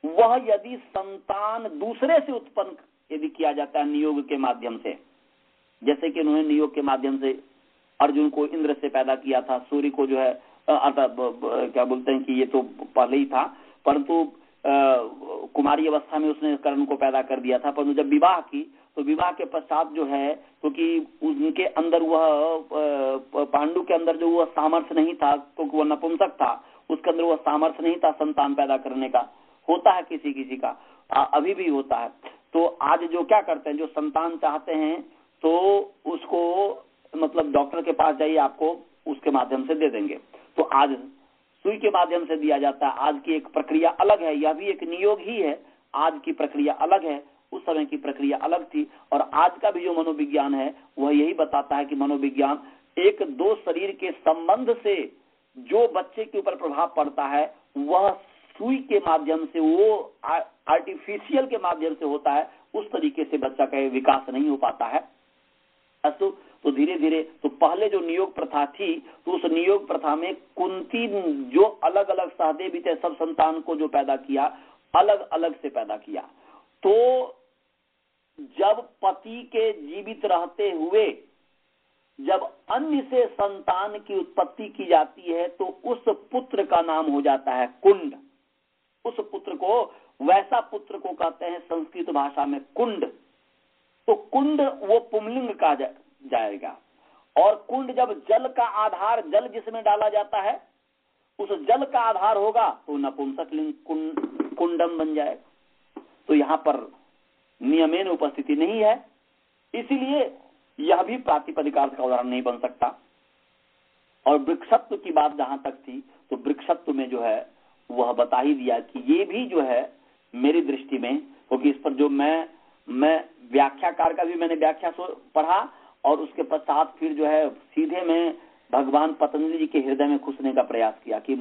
वह यदि संतान दूसरे से उत्पन्न यदि किया जाता है नियोग के माध्यम से, जैसे कि उन्होंने नियोग के माध्यम से अर्जुन को इंद्र से पैदा किया था, सूर्य को जो है क्या बोलते हैं कि ये तो पहले ही था, परंतु कुमारी अवस्था में उसने कर्ण को पैदा कर दिया था। परंतु जब विवाह की तो विवाह के पश्चात जो है, क्योंकि उनके अंदर वह पांडु के अंदर जो वह सामर्थ्य नहीं था, क्योंकि वह नपुंसक था, उसके अंदर वह सामर्थ्य नहीं था संतान पैदा करने का। होता है किसी किसी का, अभी भी होता है। तो आज जो क्या करते हैं, जो संतान चाहते हैं तो उसको मतलब डॉक्टर के पास जाइए, आपको उसके माध्यम से दे देंगे। तो आज सुई के माध्यम से दिया जाता है। आज की एक प्रक्रिया अलग है, यह भी एक नियोग ही है। आज की प्रक्रिया अलग है, उस समय की प्रक्रिया अलग थी। और आज का भी जो मनोविज्ञान है वह यही बताता है कि मनोविज्ञान एक दो शरीर के संबंध से जो बच्चे के ऊपर प्रभाव पड़ता है वह सुई के माध्यम से, वो आर्टिफिशियल के माध्यम से होता है। उस तरीके से बच्चा का विकास नहीं हो पाता है। तो धीरे धीरे, तो पहले जो नियोग प्रथा थी तो उस नियोग प्रथा में कुंती जो अलग अलग सहदेवी थे, सब संतान को जो पैदा किया अलग अलग से पैदा किया। तो जब पति के जीवित रहते हुए जब अन्य से संतान की उत्पत्ति की जाती है तो उस पुत्र का नाम हो जाता है कुंड। उस पुत्र को, वैसा पुत्र को कहते हैं संस्कृत भाषा में कुंड। तो कुंड वो पुंलिंग कहा जाएगा। और कुंड जब जल का आधार, जल जिसमें डाला जाता है उस जल का आधार होगा तो नपुंसकलिंग कुंडम बन जाएगा। तो यहाँ पर नियमेन उपस्थिति नहीं है, इसीलिए यह भी प्रातिपदिकार्थ का उदाहरण नहीं बन सकता। और वृक्षत्व की बात जहां तक थी, तो वृक्षत्व में जो है वह बता ही दिया कि ये भी जो है मेरी दृष्टि में, क्योंकि इस पर जो मैं व्याख्याकार का भी मैंने व्याख्या पढ़ा, और उसके पश्चात फिर जो है सीधे मैं भगवान पतंजलि जी के हृदय में घुसने का प्रयास किया कि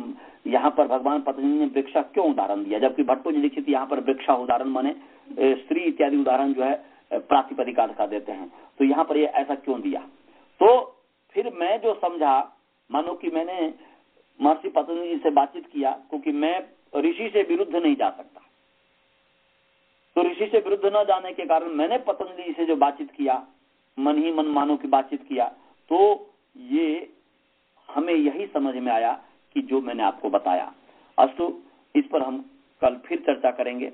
यहाँ पर भगवान पतंजलि ने वृक्षा क्यों उदाहरण दिया, जबकि भट्टोजी दीक्षित यहाँ पर वृक्षा उदाहरण माने स्त्री इत्यादि उदाहरण जो है प्रातिपदिका का देते हैं, तो यहाँ पर ये ऐसा क्यों दिया। तो फिर मैं जो समझा, मानो कि मैंने महर्षि पतंजलि जी से बातचीत किया, क्योंकि मैं ऋषि से विरुद्ध नहीं जा सकता, तो ऋषि से विरुद्ध न जाने के कारण मैंने पतंजलि जी से जो बातचीत किया, मन ही मन मानो की बातचीत किया, तो ये हमें यही समझ में आया कि जो मैंने आपको बताया। अस्तु, इस पर हम कल फिर चर्चा करेंगे,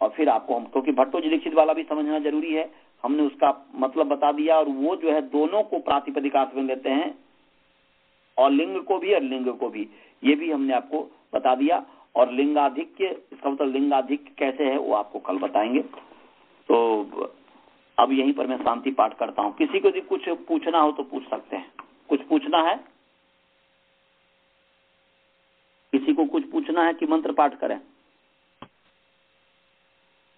और फिर आपको हम, क्योंकि भट्टोजी दीक्षित वाला भी समझना जरूरी है, हमने उसका मतलब बता दिया, और वो जो है दोनों को प्रातिपदिकार्थ में लेते हैं, और लिंग को भी और लिंग को भी, ये भी हमने आपको बता दिया। और लिंगाधिक्य, इसका मतलब लिंगाधिक्य कैसे है वो आपको कल बताएंगे। तो अब यहीं पर मैं शांति पाठ करता हूँ। किसी को भी कुछ पूछना हो तो पूछ सकते हैं। कुछ पूछना है? किसी को कुछ पूछना है कि मंत्र पाठ करें?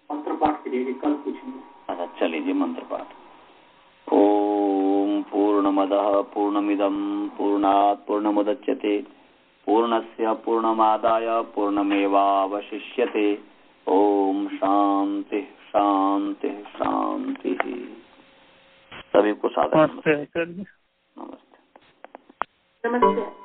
मंत्र पाठ करिए, कल पूछेंगे। अच्छा, चलिए जी, मंत्र पाठ। ओम पूर्णमदः पूर्णमिदं पूर्णात् पूर्णमुदच्यते पूर्णस्य पूर्णमादाय पूर्णमेवावशिष्यते। ओम शांति शांति शांति। सभी को सादर नमस्ते। नमस्ते। नमस्ते। नमस्ते।